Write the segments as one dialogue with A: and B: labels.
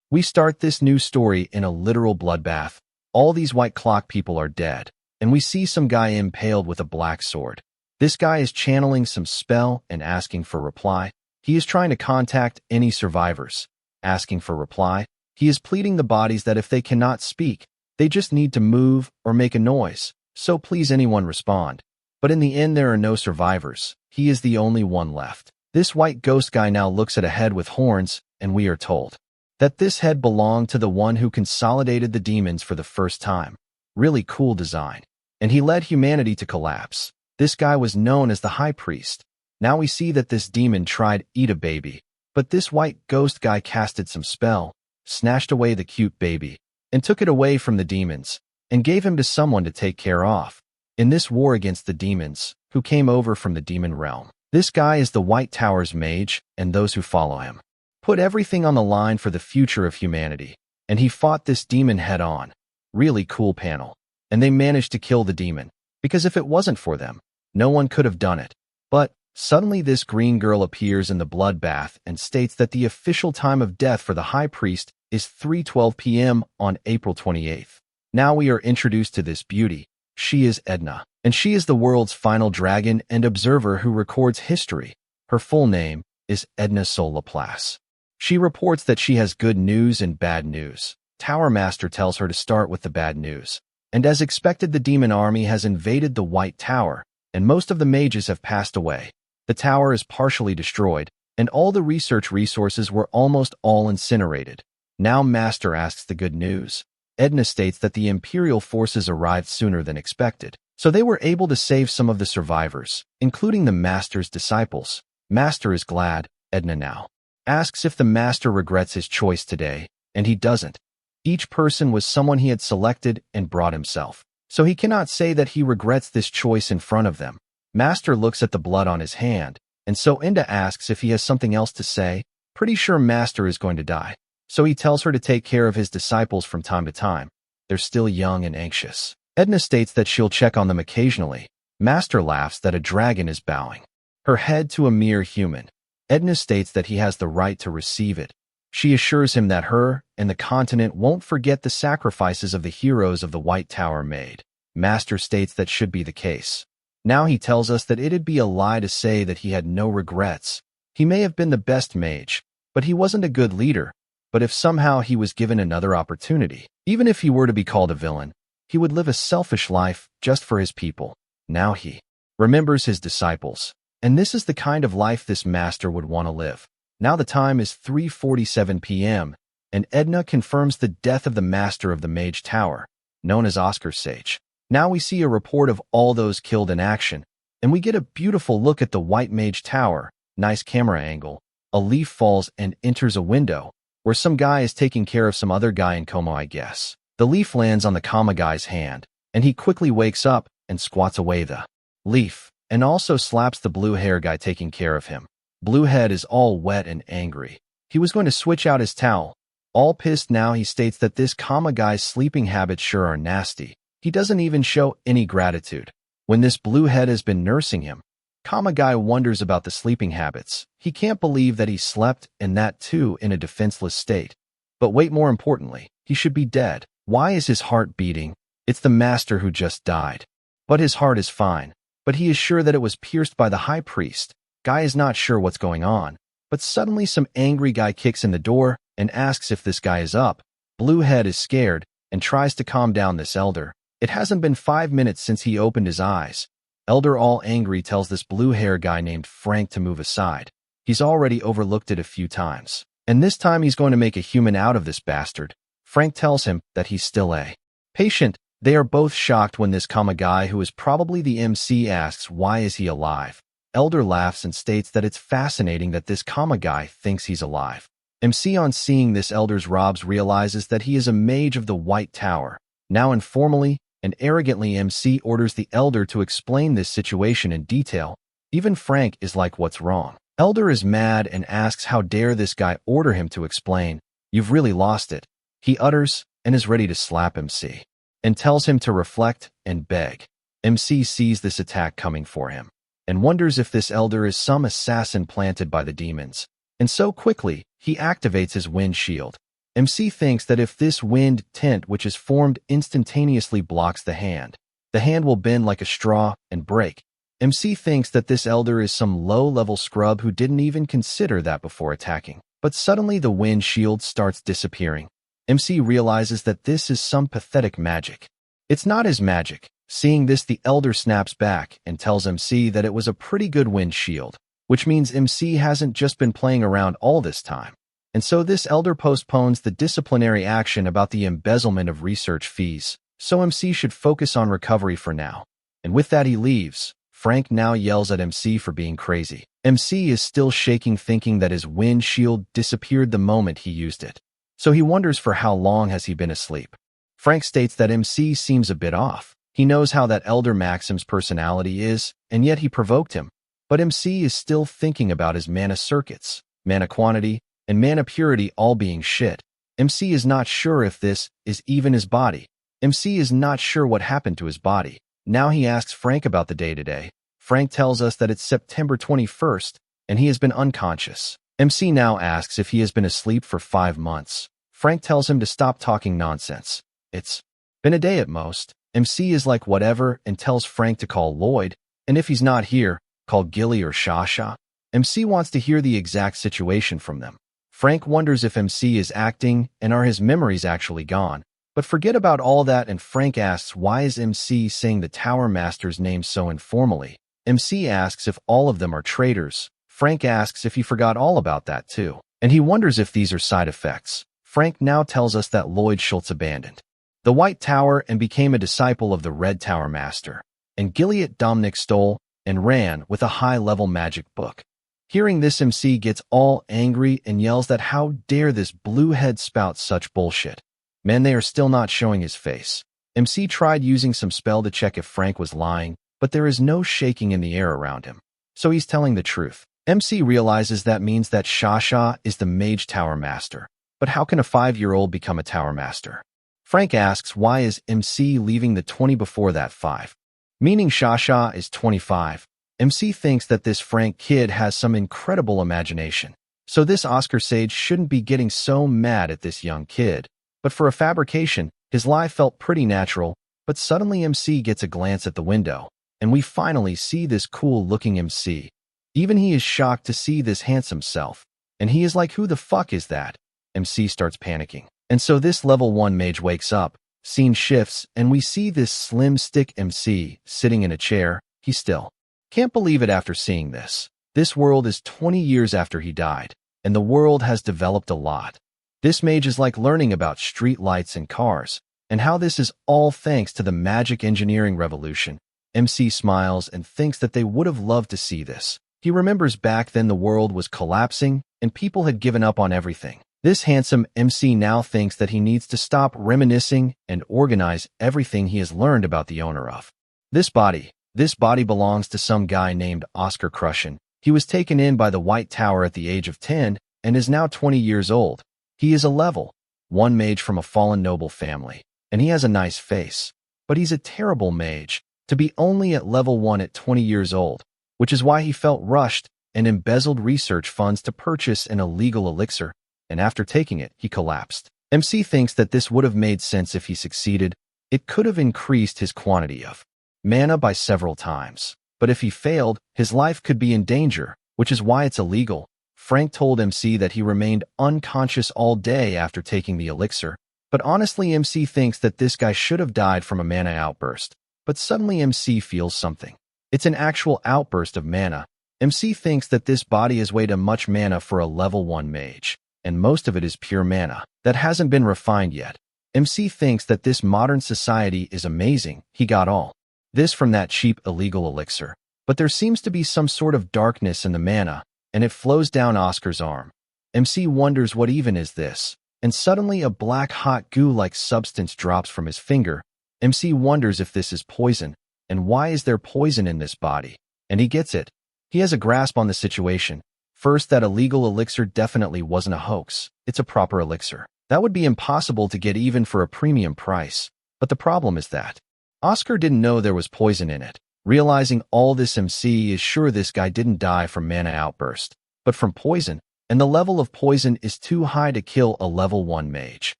A: We start this new story in a literal bloodbath. All these white clock people are dead, and we see some guy impaled with a black sword. This guy is channeling some spell and asking for reply. He is trying to contact any survivors, asking for reply. He is pleading the bodies that if they cannot speak, they just need to move or make a noise. So please anyone respond. But in the end there are no survivors. He is the only one left. This white ghost guy now looks at a head with horns, and we are told that this head belonged to the one who consolidated the demons for the first time. Really cool design. And he led humanity to collapse. This guy was known as the High Priest. Now we see that this demon tried to eat a baby, but this white ghost guy casted some spell, snatched away the cute baby, and took it away from the demons, and gave him to someone to take care of. In this war against the demons, who came over from the demon realm, this guy is the White Tower's mage, and those who follow him put everything on the line for the future of humanity, and he fought this demon head-on. Really cool panel. And they managed to kill the demon, because if it wasn't for them, no one could have done it. But suddenly this green girl appears in the bloodbath and states that the official time of death for the High Priest is 3:12 p.m. on April 28th. Now we are introduced to this beauty. She is Edna, and she is the world's final dragon and observer who records history. Her full name is Edna Sol Laplace. She reports that she has good news and bad news. Tower Master tells her to start with the bad news. And as expected, the demon army has invaded the White Tower, and most of the mages have passed away. The tower is partially destroyed, and all the research resources were almost all incinerated. Now Master asks the good news. Edna states that the Imperial forces arrived sooner than expected, so they were able to save some of the survivors, including the Master's disciples. Master is glad. Edna now asks if the Master regrets his choice today, and he doesn't. Each person was someone he had selected and brought himself, so he cannot say that he regrets this choice in front of them. Master looks at the blood on his hand, and so Enda asks if he has something else to say. Pretty sure Master is going to die, so he tells her to take care of his disciples from time to time. They're still young and anxious. Edna states that she'll check on them occasionally. Master laughs that a dragon is bowing her head to a mere human. Edna states that he has the right to receive it. She assures him that her and the continent won't forget the sacrifices of the heroes of the White Tower made. Master states that should be the case. Now he tells us that it'd be a lie to say that he had no regrets. He may have been the best mage, but he wasn't a good leader. But if somehow he was given another opportunity, even if he were to be called a villain, he would live a selfish life just for his people. Now he remembers his disciples, and this is the kind of life this master would want to live. Now the time is 3:47 p.m., and Edna confirms the death of the master of the Mage Tower, known as Oscar Sage. Now we see a report of all those killed in action, and we get a beautiful look at the White Mage Tower. Nice camera angle. A leaf falls and enters a window, where some guy is taking care of some other guy in coma, I guess. The leaf lands on the coma guy's hand, and he quickly wakes up and squats away the leaf, and also slaps the blue hair guy taking care of him. Bluehead is all wet and angry. He was going to switch out his towel. All pissed now, he states that this coma guy's sleeping habits sure are nasty. He doesn't even show any gratitude. When this bluehead has been nursing him, coma guy wonders about the sleeping habits. He can't believe that he slept, and that too in a defenseless state. But wait, more importantly, he should be dead. Why is his heart beating? It's the master who just died. But his heart is fine. But he is sure that it was pierced by the high priest. Guy is not sure what's going on. But suddenly some angry guy kicks in the door and asks if this guy is up. Bluehead is scared and tries to calm down this elder. It hasn't been 5 minutes since he opened his eyes. Elder, all angry, tells this blue hair guy named Frank to move aside. He's already overlooked it a few times, and this time he's going to make a human out of this bastard. Frank tells him that he's still a patient. They are both shocked when this coma guy, who is probably the MC, asks why is he alive. Elder laughs and states that it's fascinating that this coma guy thinks he's alive. MC, on seeing this elder's robes, realizes that he is a mage of the White Tower. Now informally and arrogantly, MC orders the elder to explain this situation in detail. Even Frank is like, what's wrong? Elder is mad and asks how dare this guy order him to explain. You've really lost it, he utters, and is ready to slap MC, and tells him to reflect and beg. MC sees this attack coming for him and wonders if this elder is some assassin planted by the demons. And so quickly, he activates his wind shield. MC thinks that if this wind tint which is formed instantaneously blocks the hand will bend like a straw and break. MC thinks that this elder is some low-level scrub who didn't even consider that before attacking. But suddenly the wind shield starts disappearing. MC realizes that this is some pathetic magic. It's not his magic. Seeing this, the elder snaps back and tells MC that it was a pretty good wind shield, which means MC hasn't just been playing around all this time. And so this elder postpones the disciplinary action about the embezzlement of research fees, so MC should focus on recovery for now. And with that he leaves. Frank now yells at MC for being crazy. MC is still shaking, thinking that his wind shield disappeared the moment he used it. So he wonders for how long has he been asleep. Frank states that MC seems a bit off. He knows how that elder Maxim's personality is, and yet he provoked him. But MC is still thinking about his mana circuits, mana quantity, and mana purity all being shit. MC is not sure if this is even his body. MC is not sure what happened to his body. Now he asks Frank about the day-to-day. Frank tells us that it's September 21st, and he has been unconscious. MC now asks if he has been asleep for 5 months. Frank tells him to stop talking nonsense. It's been a day at most. MC is like whatever and tells Frank to call Lloyd, and if he's not here, call Gilly or Shasha. MC wants to hear the exact situation from them. Frank wonders if MC is acting and are his memories actually gone. But forget about all that, and Frank asks why is MC saying the Tower Master's name so informally. MC asks if all of them are traitors. Frank asks if he forgot all about that too. And he wonders if these are side effects. Frank now tells us that Lloyd Schultz abandoned the White Tower and became a disciple of the Red Tower Master. And Gilead Dominic stole and ran with a high-level magic book. Hearing this, MC gets all angry and yells that how dare this blue head spout such bullshit. Man, they are still not showing his face. MC tried using some spell to check if Frank was lying, but there is no shaking in the air around him. So he's telling the truth. MC realizes that means that Shasha is the Mage Tower Master. But how can a 5-year-old become a Tower Master? Frank asks why is MC leaving the 20 before that 5, meaning Shasha is 25. MC thinks that this Frank kid has some incredible imagination. So this Oscar sage shouldn't be getting so mad at this young kid. But for a fabrication, his lie felt pretty natural, but suddenly MC gets a glance at the window, and we finally see this cool-looking MC. Even he is shocked to see this handsome self, and he is like, who the fuck is that? MC starts panicking. And so this level 1 mage wakes up, scene shifts, and we see this slim stick MC sitting in a chair. He still can't believe it after seeing this. This world is 20 years after he died, and the world has developed a lot. This mage is like learning about street lights and cars, and how this is all thanks to the magic engineering revolution. MC smiles and thinks that they would have loved to see this. He remembers back then the world was collapsing, and people had given up on everything. This handsome MC now thinks that he needs to stop reminiscing and organize everything he has learned about the owner of this body. This body belongs to some guy named Oscar Crushin. He was taken in by the White Tower at the age of 10 and is now 20 years old. He is a level 1 mage from a fallen noble family, and he has a nice face. But he's a terrible mage to be only at level 1 at 20 years old, which is why he felt rushed and embezzled research funds to purchase an illegal elixir, and after taking it, he collapsed. MC thinks that this would have made sense if he succeeded. It could have increased his quantity of mana by several times. But if he failed, his life could be in danger, which is why it's illegal. Frank told MC that he remained unconscious all day after taking the elixir. But honestly, MC thinks that this guy should have died from a mana outburst. But suddenly MC feels something. It's an actual outburst of mana. MC thinks that this body has weighed much mana for a level 1 mage, and most of it is pure mana that hasn't been refined yet. MC thinks that this modern society is amazing. He got all this from that cheap illegal elixir. But there seems to be some sort of darkness in the mana, and it flows down Oscar's arm. MC wonders what even is this, and suddenly a black hot goo-like substance drops from his finger. MC wonders if this is poison, and why is there poison in this body? And he gets it. He has a grasp on the situation. First, that illegal elixir definitely wasn't a hoax. It's a proper elixir. That would be impossible to get even for a premium price. But the problem is that Oscar didn't know there was poison in it. Realizing all this, MC is sure this guy didn't die from mana outburst, but from poison. and the level of poison is too high to kill a level 1 mage.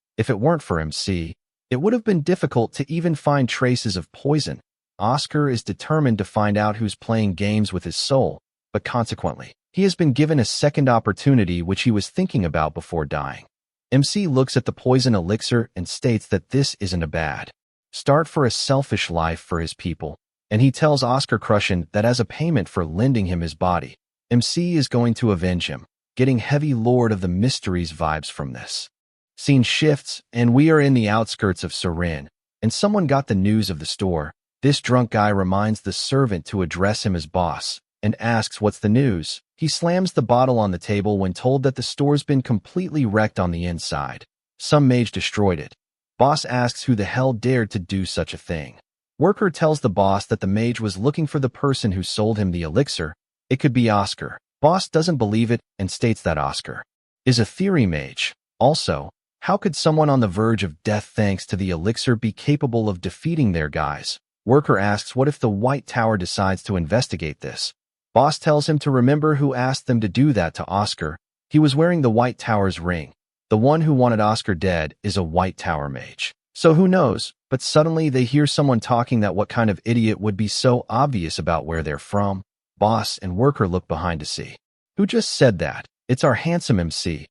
A: If it weren't for MC, it would have been difficult to even find traces of poison. Oscar is determined to find out who's playing games with his soul, but consequently, he has been given a second opportunity which he was thinking about before dying. MC looks at the poison elixir and states that this isn't a bad start for a selfish life for his people, and he tells Oscar Crushin that as a payment for lending him his body, MC is going to avenge him, getting heavy Lord of the Mysteries vibes from this. Scene shifts, and we are in the outskirts of Surin, and someone got the news of the store. This drunk guy reminds the servant to address him as boss, and asks what's the news. He slams the bottle on the table when told that the store's been completely wrecked on the inside. Some mage destroyed it. Boss asks who the hell dared to do such a thing. Worker tells the boss that the mage was looking for the person who sold him the elixir. It could be Oscar. Boss doesn't believe it and states that Oscar is a theory mage. Also, how could someone on the verge of death thanks to the elixir be capable of defeating their guys? Worker asks what if the White Tower decides to investigate this. Boss tells him to remember who asked them to do that to Oscar. He was wearing the White Tower's ring. The one who wanted Oscar dead is a White Tower mage. So who knows? But suddenly they hear someone talking that what kind of idiot would be so obvious about where they're from. Boss and Worker look behind to see. Who just said that? It's our handsome MC.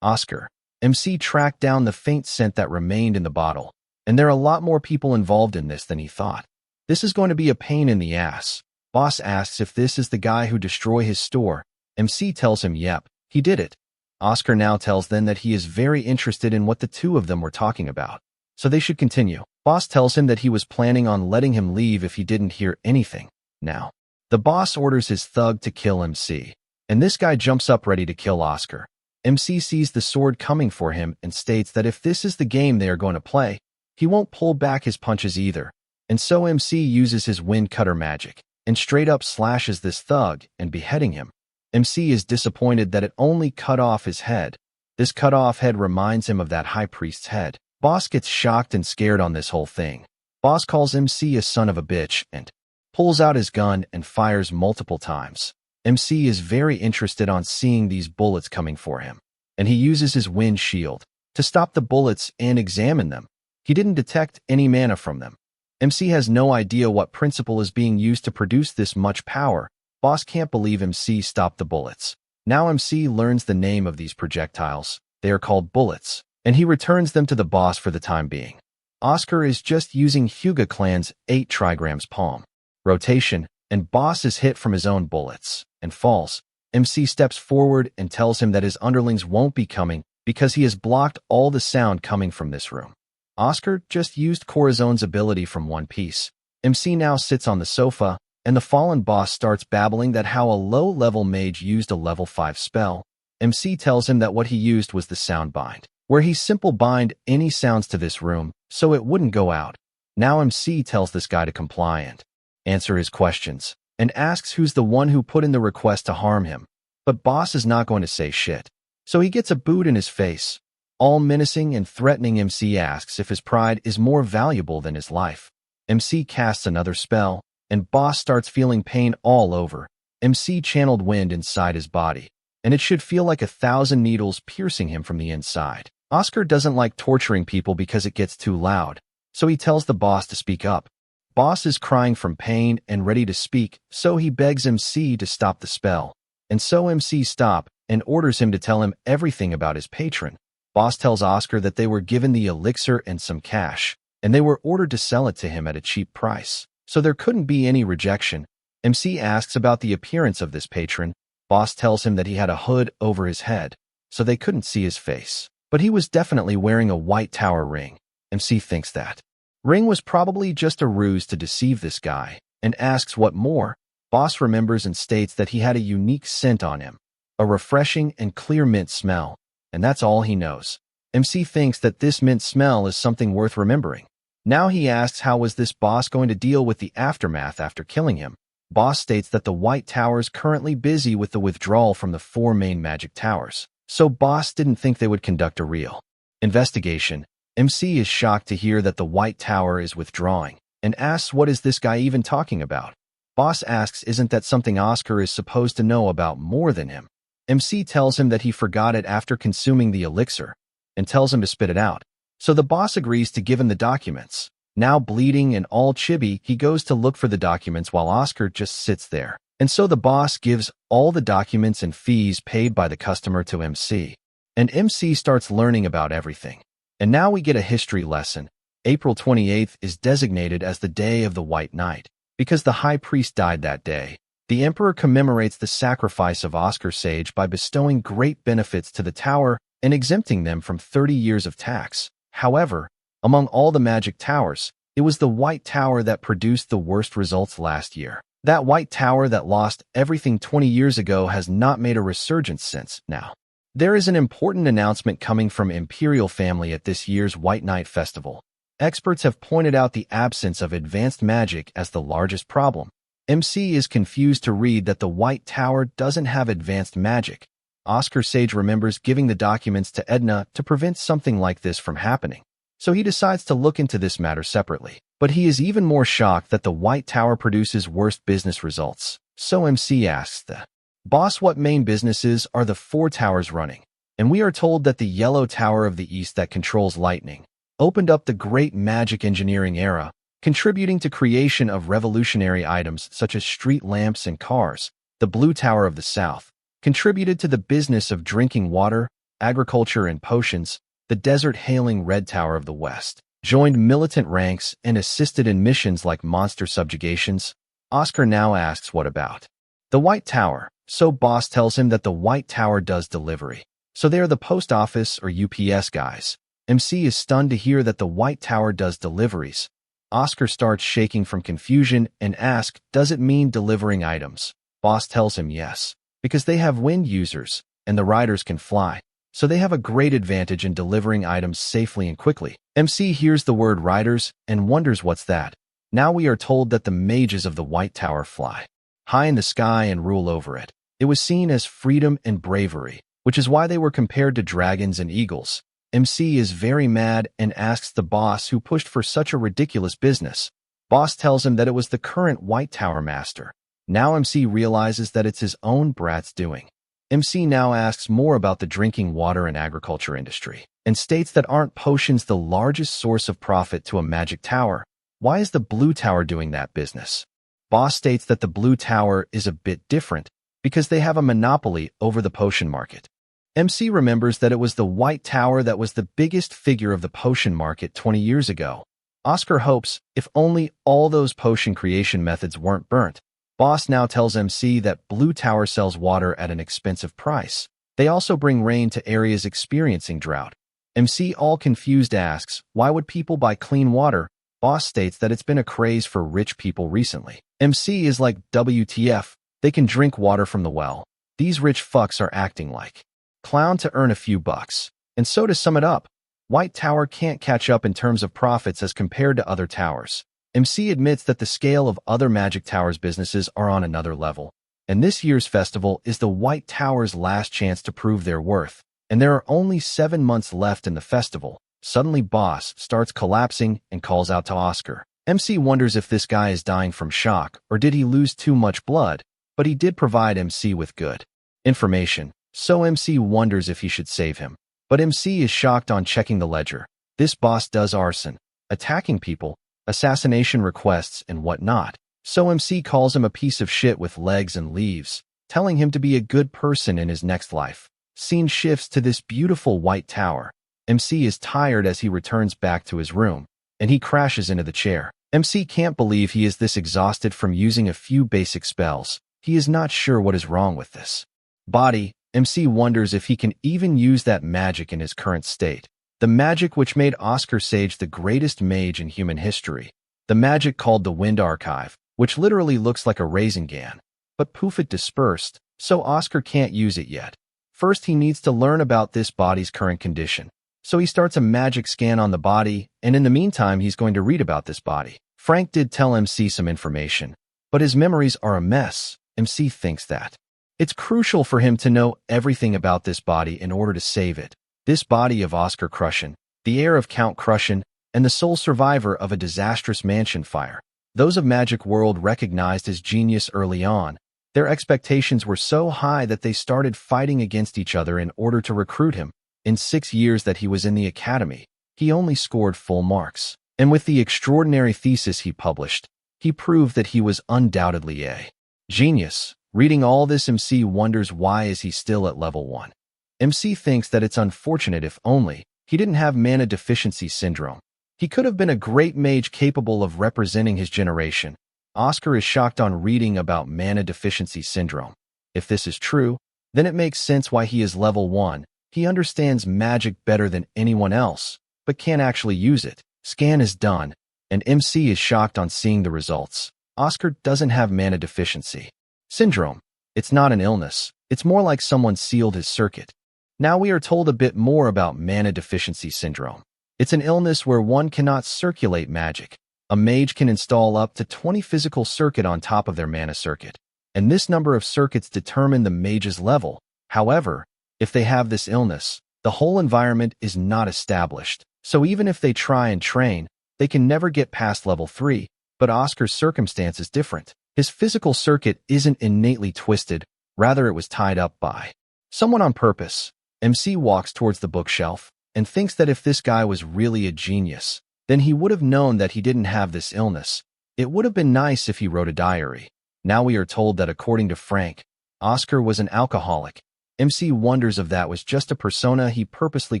A: Oscar. MC tracked down the faint scent that remained in the bottle, and there are a lot more people involved in this than he thought. This is going to be a pain in the ass. Boss asks if this is the guy who destroyed his store. MC tells him yep, he did it. Oscar now tells them that he is very interested in what the two of them were talking about, so they should continue. Boss tells him that he was planning on letting him leave if he didn't hear anything. Now, the boss orders his thug to kill MC, and this guy jumps up ready to kill Oscar. MC sees the sword coming for him and states that if this is the game they are going to play, he won't pull back his punches either, and so MC uses his wind cutter magic and straight up slashes this thug and beheading him. MC is disappointed that it only cut off his head. This cut off head reminds him of that high priest's head. Boss gets shocked and scared on this whole thing. Boss calls MC a son of a bitch and pulls out his gun and fires multiple times. MC is very interested on seeing these bullets coming for him, and he uses his wind shield to stop the bullets and examine them. He didn't detect any mana from them. MC has no idea what principle is being used to produce this much power. Boss can't believe MC stopped the bullets. Now MC learns the name of these projectiles. They are called bullets, and he returns them to the boss for the time being. Oscar is just using Hyuga clan's 8 trigrams palm rotation, and Boss is hit from his own bullets and falls. MC steps forward and tells him that his underlings won't be coming because he has blocked all the sound coming from this room. Oscar just used Corazone's ability from One Piece. MC now sits on the sofa, and the fallen boss starts babbling that how a low-level mage used a level 5 spell. MC tells him that what he used was the sound bind, where he simple bind any sounds to this room so it wouldn't go out. Now MC tells this guy to comply and answer his questions, and asks who's the one who put in the request to harm him. But Boss is not going to say shit, so he gets a boot in his face. All menacing and threatening, MC asks if his pride is more valuable than his life. MC casts another spell, and Boss starts feeling pain all over. MC channeled wind inside his body, and it should feel like 1,000 needles piercing him from the inside. Oscar doesn't like torturing people because it gets too loud, so he tells the boss to speak up. Boss is crying from pain and ready to speak, so he begs MC to stop the spell. And so MC stop and orders him to tell him everything about his patron. Boss tells Oscar that they were given the elixir and some cash, and they were ordered to sell it to him at a cheap price, so there couldn't be any rejection. MC asks about the appearance of this patron. Boss tells him that he had a hood over his head, so they couldn't see his face, but he was definitely wearing a White Tower ring. MC thinks that ring was probably just a ruse to deceive this guy, and asks what more. Boss remembers and states that he had a unique scent on him, a refreshing and clear mint smell, and that's all he knows. MC thinks that this mint smell is something worth remembering. Now he asks how was this boss going to deal with the aftermath after killing him. Boss states that the White Tower is currently busy with the withdrawal from the 4 main magic towers, so Boss didn't think they would conduct a real investigation. MC is shocked to hear that the White Tower is withdrawing, and asks what is this guy even talking about. Boss asks isn't that something Oscar is supposed to know about more than him. MC tells him that he forgot it after consuming the elixir and tells him to spit it out. So the boss agrees to give him the documents. Now bleeding and all chibi, he goes to look for the documents while Oscar just sits there. And so the boss gives all the documents and fees paid by the customer to MC. And MC starts learning about everything. And now we get a history lesson. April 28th is designated as the Day of the White Knight because the high priest died that day. The emperor commemorates the sacrifice of Oscar Sage by bestowing great benefits to the tower and exempting them from 30 years of tax. However, among all the magic towers, it was the White Tower that produced the worst results last year. That White Tower that lost everything 20 years ago has not made a resurgence since now. There is an important announcement coming from Imperial family at this year's White Knight Festival. Experts have pointed out the absence of advanced magic as the largest problem. MC is confused to read that the White Tower doesn't have advanced magic. Oscar Sage remembers giving the documents to Edna to prevent something like this from happening. So he decides to look into this matter separately. But he is even more shocked that the White Tower produces worst business results. So MC asks the boss what main businesses are the 4 towers running. And we are told that the Yellow Tower of the East that controls lightning opened up the great magic engineering era, contributing to creation of revolutionary items such as street lamps and cars. The Blue Tower of the South contributed to the business of drinking water, agriculture, and potions. The desert-hailing Red Tower of the West joined militant ranks and assisted in missions like monster subjugations. Oscar now asks what about the White Tower, so boss tells him that the White Tower does delivery. So they are the post office or UPS guys. MC is stunned to hear that the White Tower does deliveries. Oscar starts shaking from confusion and asks, does it mean delivering items? Boss tells him yes, because they have wind users and the riders can fly. So they have a great advantage in delivering items safely and quickly. MC hears the word riders and wonders what's that. Now we are told that the mages of the White Tower fly high in the sky and rule over it. It was seen as freedom and bravery, which is why they were compared to dragons and eagles. MC is very mad and asks the boss who pushed for such a ridiculous business. Boss tells him that it was the current White Tower master. Now MC realizes that it's his own brat's doing. MC now asks more about the drinking water and agriculture industry and states that aren't potions the largest source of profit to a magic tower. Why is the Blue Tower doing that business? Boss states that the Blue Tower is a bit different because they have a monopoly over the potion market. MC remembers that it was the White Tower that was the biggest figure of the potion market 20 years ago. Oscar hopes, if only all those potion creation methods weren't burnt. Boss now tells MC that Blue Tower sells water at an expensive price. They also bring rain to areas experiencing drought. MC, all confused, asks, why would people buy clean water? Boss states that it's been a craze for rich people recently. MC is like, WTF, they can drink water from the well. These rich fucks are acting like clown to earn a few bucks. And so to sum it up, White Tower can't catch up in terms of profits as compared to other towers. MC admits that the scale of other Magic Towers businesses are on another level, and this year's festival is the White Tower's last chance to prove their worth, and there are only 7 months left in the festival. Suddenly boss starts collapsing and calls out to Oscar. MC wonders if this guy is dying from shock or did he lose too much blood, but he did provide MC with good information, so MC wonders if he should save him. But MC is shocked on checking the ledger. This boss does arson, attacking people, assassination requests, and whatnot. So MC calls him a piece of shit with legs and leaves, telling him to be a good person in his next life. Scene shifts to this beautiful White Tower. MC is tired as he returns back to his room, and he crashes into the chair. MC can't believe he is this exhausted from using a few basic spells. He is not sure what is wrong with this body. MC wonders if he can even use that magic in his current state. The magic which made Oscar Sage the greatest mage in human history. The magic called the Wind Archive, which literally looks like a raisin gun. But poof, it dispersed, so Oscar can't use it yet. First, he needs to learn about this body's current condition. So he starts a magic scan on the body, and in the meantime, he's going to read about this body. Frank did tell MC some information, but his memories are a mess. MC thinks that it's crucial for him to know everything about this body in order to save it. This body of Oscar Crushen, the heir of Count Crushen, and the sole survivor of a disastrous mansion fire. Those of Magic World recognized his genius early on, Their expectations were so high that they started fighting against each other in order to recruit him. In 6 years that he was in the academy, he only scored full marks. And with the extraordinary thesis he published, he proved that he was undoubtedly a genius. Reading all this, MC wonders why is he still at level 1. MC thinks that it's unfortunate if only he didn't have mana deficiency syndrome. He could have been a great mage capable of representing his generation. Oscar is shocked on reading about mana deficiency syndrome. If this is true, then it makes sense why he is level 1. He understands magic better than anyone else, but can't actually use it. Scan is done, and MC is shocked on seeing the results. Oscar doesn't have mana deficiency syndrome. It's not an illness. It's more like someone sealed his circuit. Now we are told a bit more about mana deficiency syndrome. It's an illness where one cannot circulate magic. A mage can install up to 20 physical circuit on top of their mana circuit, and this number of circuits determine the mage's level. However, if they have this illness, the whole environment is not established. So even if they try and train, they can never get past level 3, but Oscar's circumstance is different. His physical circuit isn't innately twisted, rather it was tied up by someone on purpose. MC walks towards the bookshelf and thinks that if this guy was really a genius, then he would have known that he didn't have this illness. It would have been nice if he wrote a diary. Now we are told that according to Frank, Oscar was an alcoholic. MC wonders if that was just a persona he purposely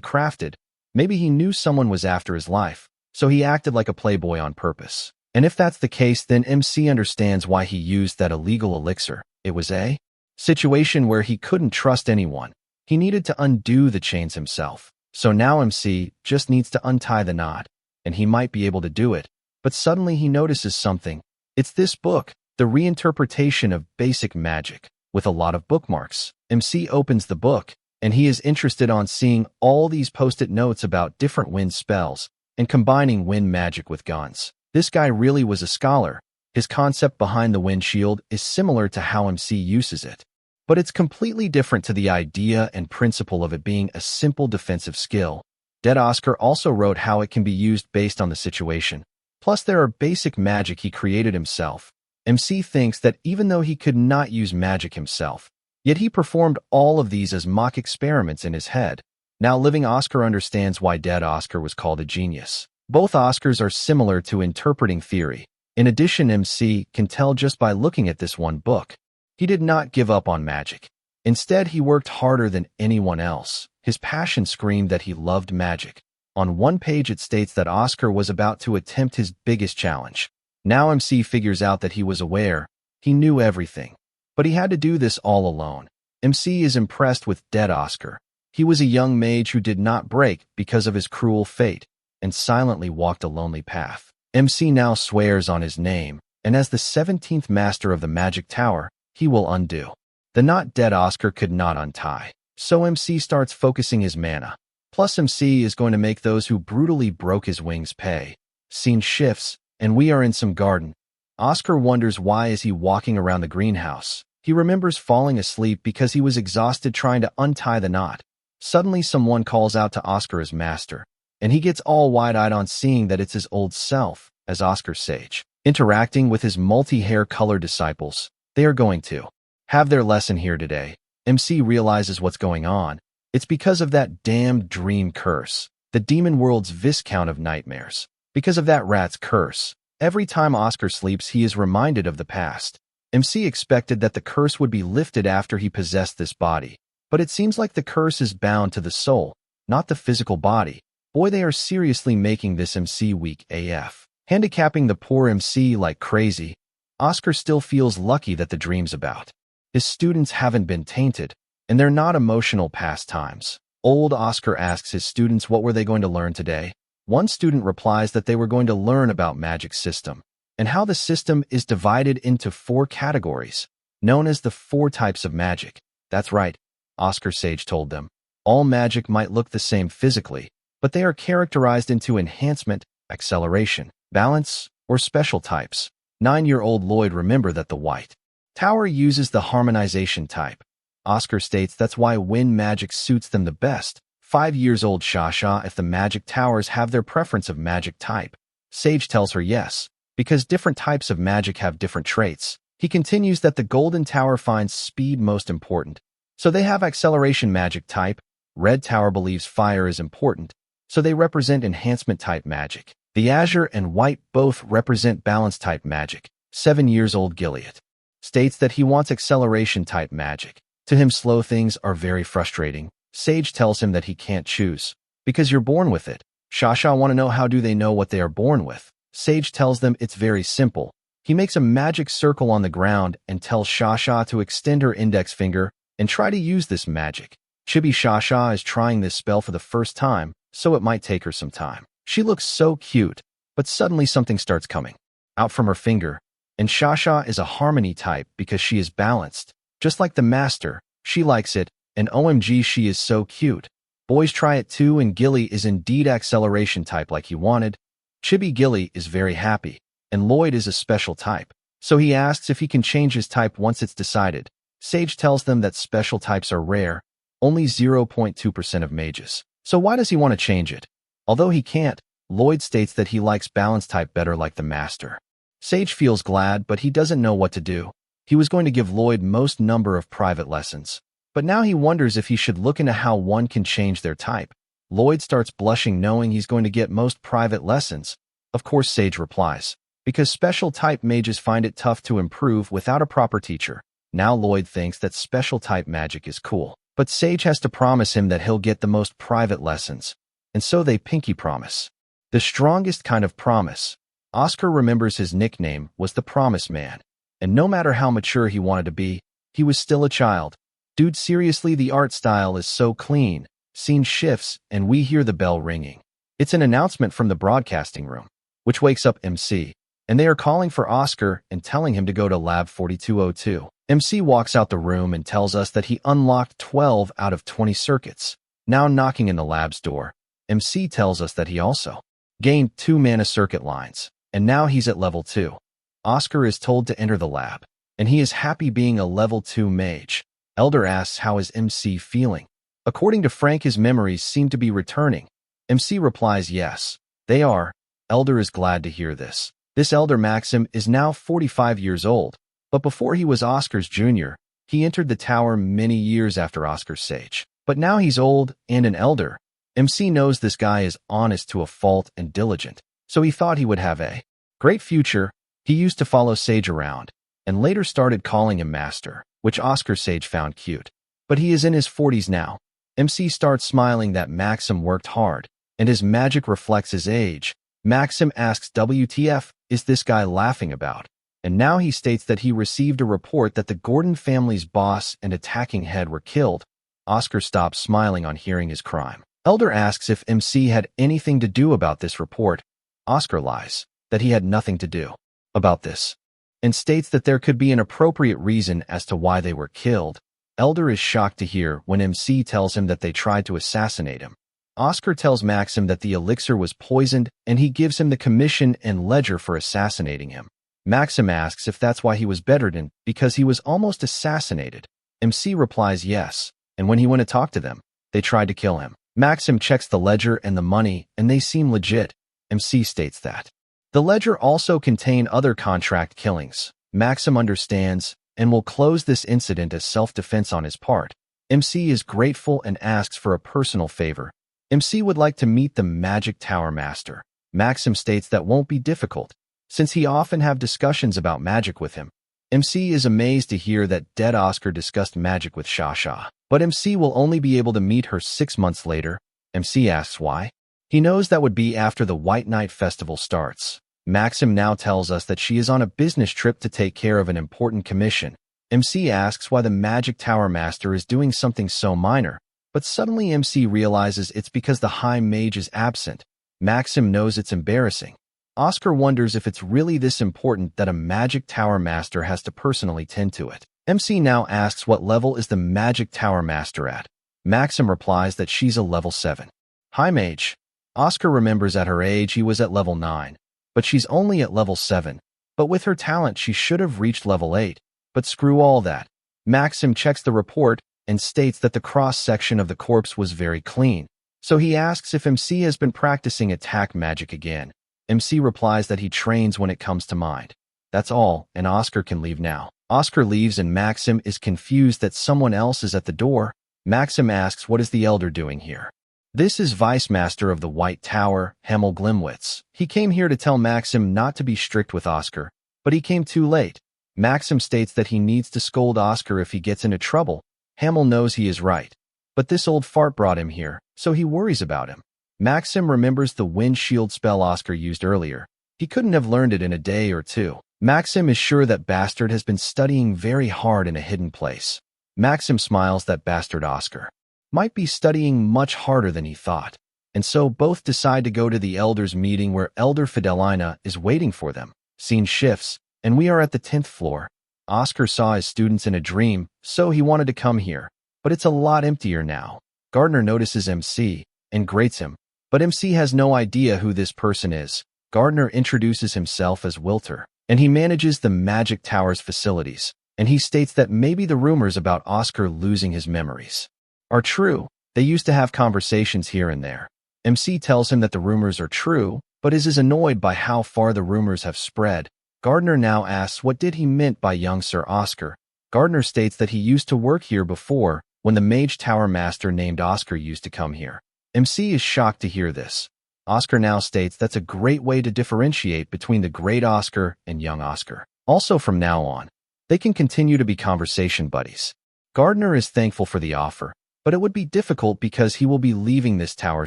A: crafted. Maybe he knew someone was after his life, so he acted like a playboy on purpose. And if that's the case, then MC understands why he used that illegal elixir. It was a situation where he couldn't trust anyone. He needed to undo the chains himself. So now MC just needs to untie the knot, and he might be able to do it. But suddenly he notices something. It's this book, The Reinterpretation of Basic Magic, with a lot of bookmarks. MC opens the book, and he is interested on seeing all these post-it notes about different wind spells and combining wind magic with guns. This guy really was a scholar. His concept behind the wind shield is similar to how MC uses it, but it's completely different to the idea and principle of it being a simple defensive skill. Dead Oscar also wrote how it can be used based on the situation. Plus, there are basic magic he created himself. MC thinks that even though he could not use magic himself, yet he performed all of these as mock experiments in his head. Now living Oscar understands why Dead Oscar was called a genius. Both Oscars are similar to interpreting theory. In addition, MC can tell just by looking at this one book. He did not give up on magic. Instead, he worked harder than anyone else. His passion screamed that he loved magic. On one page it states that Oscar was about to attempt his biggest challenge. Now MC figures out that he was aware. He knew everything. But he had to do this all alone. MC is impressed with Dead Oscar. He was a young mage who did not break because of his cruel fate, and silently walked a lonely path. MC now swears on his name, and as the 17th master of the magic tower, he will undo the knot Dead Oscar could not untie. So MC starts focusing his mana. Plus MC is going to make those who brutally broke his wings pay. Scene shifts, and we are in some garden. Oscar wonders why is he walking around the greenhouse. He remembers falling asleep because he was exhausted trying to untie the knot. Suddenly someone calls out to Oscar as master, and he gets all wide-eyed on seeing that it's his old self, as Oscar Sage. Interacting with his multi-hair colored disciples, they are going to have their lesson here today. MC realizes what's going on. It's because of that damned dream curse, the demon world's Viscount of Nightmares. Because of that rat's curse, every time Oscar sleeps he is reminded of the past. MC expected that the curse would be lifted after he possessed this body, but it seems like the curse is bound to the soul, not the physical body. Boy, they are seriously making this MC weak AF. Handicapping the poor MC like crazy. Oscar still feels lucky that the dreams about his students haven't been tainted, and they're not emotional pastimes. Old Oscar asks his students what were they going to learn today. One student replies that they were going to learn about magic system, and how the system is divided into 4 categories, known as the 4 types of magic. That's right, Oscar Sage told them. All magic might look the same physically, but they are characterized into enhancement, acceleration, balance, or special types. 9-year-old Lloyd remember that the White Tower uses the harmonization type. Oscar states that's why wind magic suits them the best. 5-years-old Shasha if the magic towers have their preference of magic type. Sage tells her yes, because different types of magic have different traits. He continues that the Golden Tower finds speed most important, so they have acceleration magic type. Red Tower believes fire is important, so they represent enhancement type magic. The Azure and White both represent balance type magic. 7-year-old Gilead states that he wants acceleration type magic. To him, slow things are very frustrating. Sage tells him that he can't choose, because you're born with it. Shasha want to know how do they know what they are born with. Sage tells them it's very simple. He makes a magic circle on the ground and tells Shasha to extend her index finger and try to use this magic. Chibi Shasha is trying this spell for the first time, so it might take her some time. She looks so cute, but suddenly something starts coming out from her finger, and Shasha is a harmony type because she is balanced. Just like the master, she likes it, and OMG she is so cute. Boys try it too, and Gilly is indeed acceleration type like he wanted. Chibi Gilly is very happy, and Lloyd is a special type, so he asks if he can change his type once it's decided. Sage tells them that special types are rare, only 0.2% of mages. So why does he want to change it? Although he can't, Lloyd states that he likes balance type better like the master. Sage feels glad, but he doesn't know what to do. He was going to give Lloyd most number of private lessons, but now he wonders if he should look into how one can change their type. Lloyd starts blushing knowing he's going to get most private lessons. Of course, Sage replies, because special type mages find it tough to improve without a proper teacher. Now Lloyd thinks that special type magic is cool, but Sage has to promise him that he'll get the most private lessons, and so they pinky promise. The strongest kind of promise. Oscar remembers his nickname was the Promise Man, and no matter how mature he wanted to be, he was still a child. Dude, seriously, the art style is so clean. Scene shifts, and we hear the bell ringing. It's an announcement from the broadcasting room, which wakes up MC, and they are calling for Oscar and telling him to go to Lab 4202. MC walks out the room and tells us that he unlocked 12 out of 20 circuits. Now knocking in the lab's door, MC tells us that he also gained 2 mana circuit lines, and now he's at level 2. Oscar is told to enter the lab, and he is happy being a level 2 mage. Elder asks how is MC feeling. According to Frank, his memories seem to be returning. MC replies yes, they are. Elder is glad to hear this. This Elder Maxim is now 45 years old, but before he was Oscar's junior, he entered the tower many years after Oscar's Sage. But now he's old and an elder. MC knows this guy is honest to a fault and diligent, so he thought he would have a great future. He used to follow Sage around, and later started calling him Master, which Oscar Sage found cute. But he is in his 40s now. MC starts smiling that Maxim worked hard, and his magic reflects his age. Maxim asks WTF is this guy laughing about? And now he states that he received a report that the Gordon family's boss and attacking head were killed. Oscar stops smiling on hearing his crime. Elder asks if MC had anything to do about this report. Oscar lies, that he had nothing to do about this, and states that there could be an appropriate reason as to why they were killed. Elder is shocked to hear when MC tells him that they tried to assassinate him. Oscar tells Maxim that the elixir was poisoned, and he gives him the commission and ledger for assassinating him. Maxim asks if that's why he was bedridden, because he was almost assassinated. MC replies yes, and when he went to talk to them, they tried to kill him. Maxim checks the ledger and the money, and they seem legit. MC states that the ledger also contained other contract killings. Maxim understands and will close this incident as self-defense on his part. MC is grateful and asks for a personal favor. MC would like to meet the Magic Tower Master. Maxim states that won't be difficult, since he often have discussions about magic with him. MC is amazed to hear that dead Oscar discussed magic with Shasha, but MC will only be able to meet her 6 months later. MC asks why. He knows that would be after the White Night Festival starts. Maxim now tells us that she is on a business trip to take care of an important commission. MC asks why the Magic Tower Master is doing something so minor, but suddenly MC realizes it's because the High Mage is absent. Maxim knows it's embarrassing. Oscar wonders if it's really this important that a Magic Tower Master has to personally tend to it. MC now asks what level is the Magic Tower Master at. Maxim replies that she's a level 7 High Mage. Oscar remembers at her age he was at level 9, but she's only at level 7. But with her talent she should have reached level 8. But screw all that. Maxim checks the report and states that the cross-section of the corpse was very clean. So he asks if MC has been practicing attack magic again. MC replies that he trains when it comes to mind. That's all, and Oscar can leave now. Oscar leaves and Maxim is confused that someone else is at the door. Maxim asks what is the elder doing here. This is Vice Master of the White Tower, Hemel Glimwitz. He came here to tell Maxim not to be strict with Oscar, but he came too late. Maxim states that he needs to scold Oscar if he gets into trouble. Hemel knows he is right. But this old fart brought him here, so he worries about him. Maxim remembers the windshield spell Oscar used earlier. He couldn't have learned it in a day or two. Maxim is sure that Bastard has been studying very hard in a hidden place. Maxim smiles that Bastard Oscar might be studying much harder than he thought, and so both decide to go to the Elders' meeting where Elder Fidelina is waiting for them. Scene shifts, and we are at the 10th floor. Oscar saw his students in a dream, so he wanted to come here, but it's a lot emptier now. Gardner notices MC and grates him, but MC has no idea who this person is. Gardner introduces himself as Wilter, and he manages the Magic Tower's facilities, and he states that maybe the rumors about Oscar losing his memories are true. They used to have conversations here and there. MC tells him that the rumors are true, but is annoyed by how far the rumors have spread. Gardner now asks what did he meant by young Sir Oscar. Gardner states that he used to work here before, when the Mage Tower Master named Oscar used to come here. MC is shocked to hear this. Oscar now states that's a great way to differentiate between the great Oscar and young Oscar. Also from now on, they can continue to be conversation buddies. Gardner is thankful for the offer, but it would be difficult because he will be leaving this tower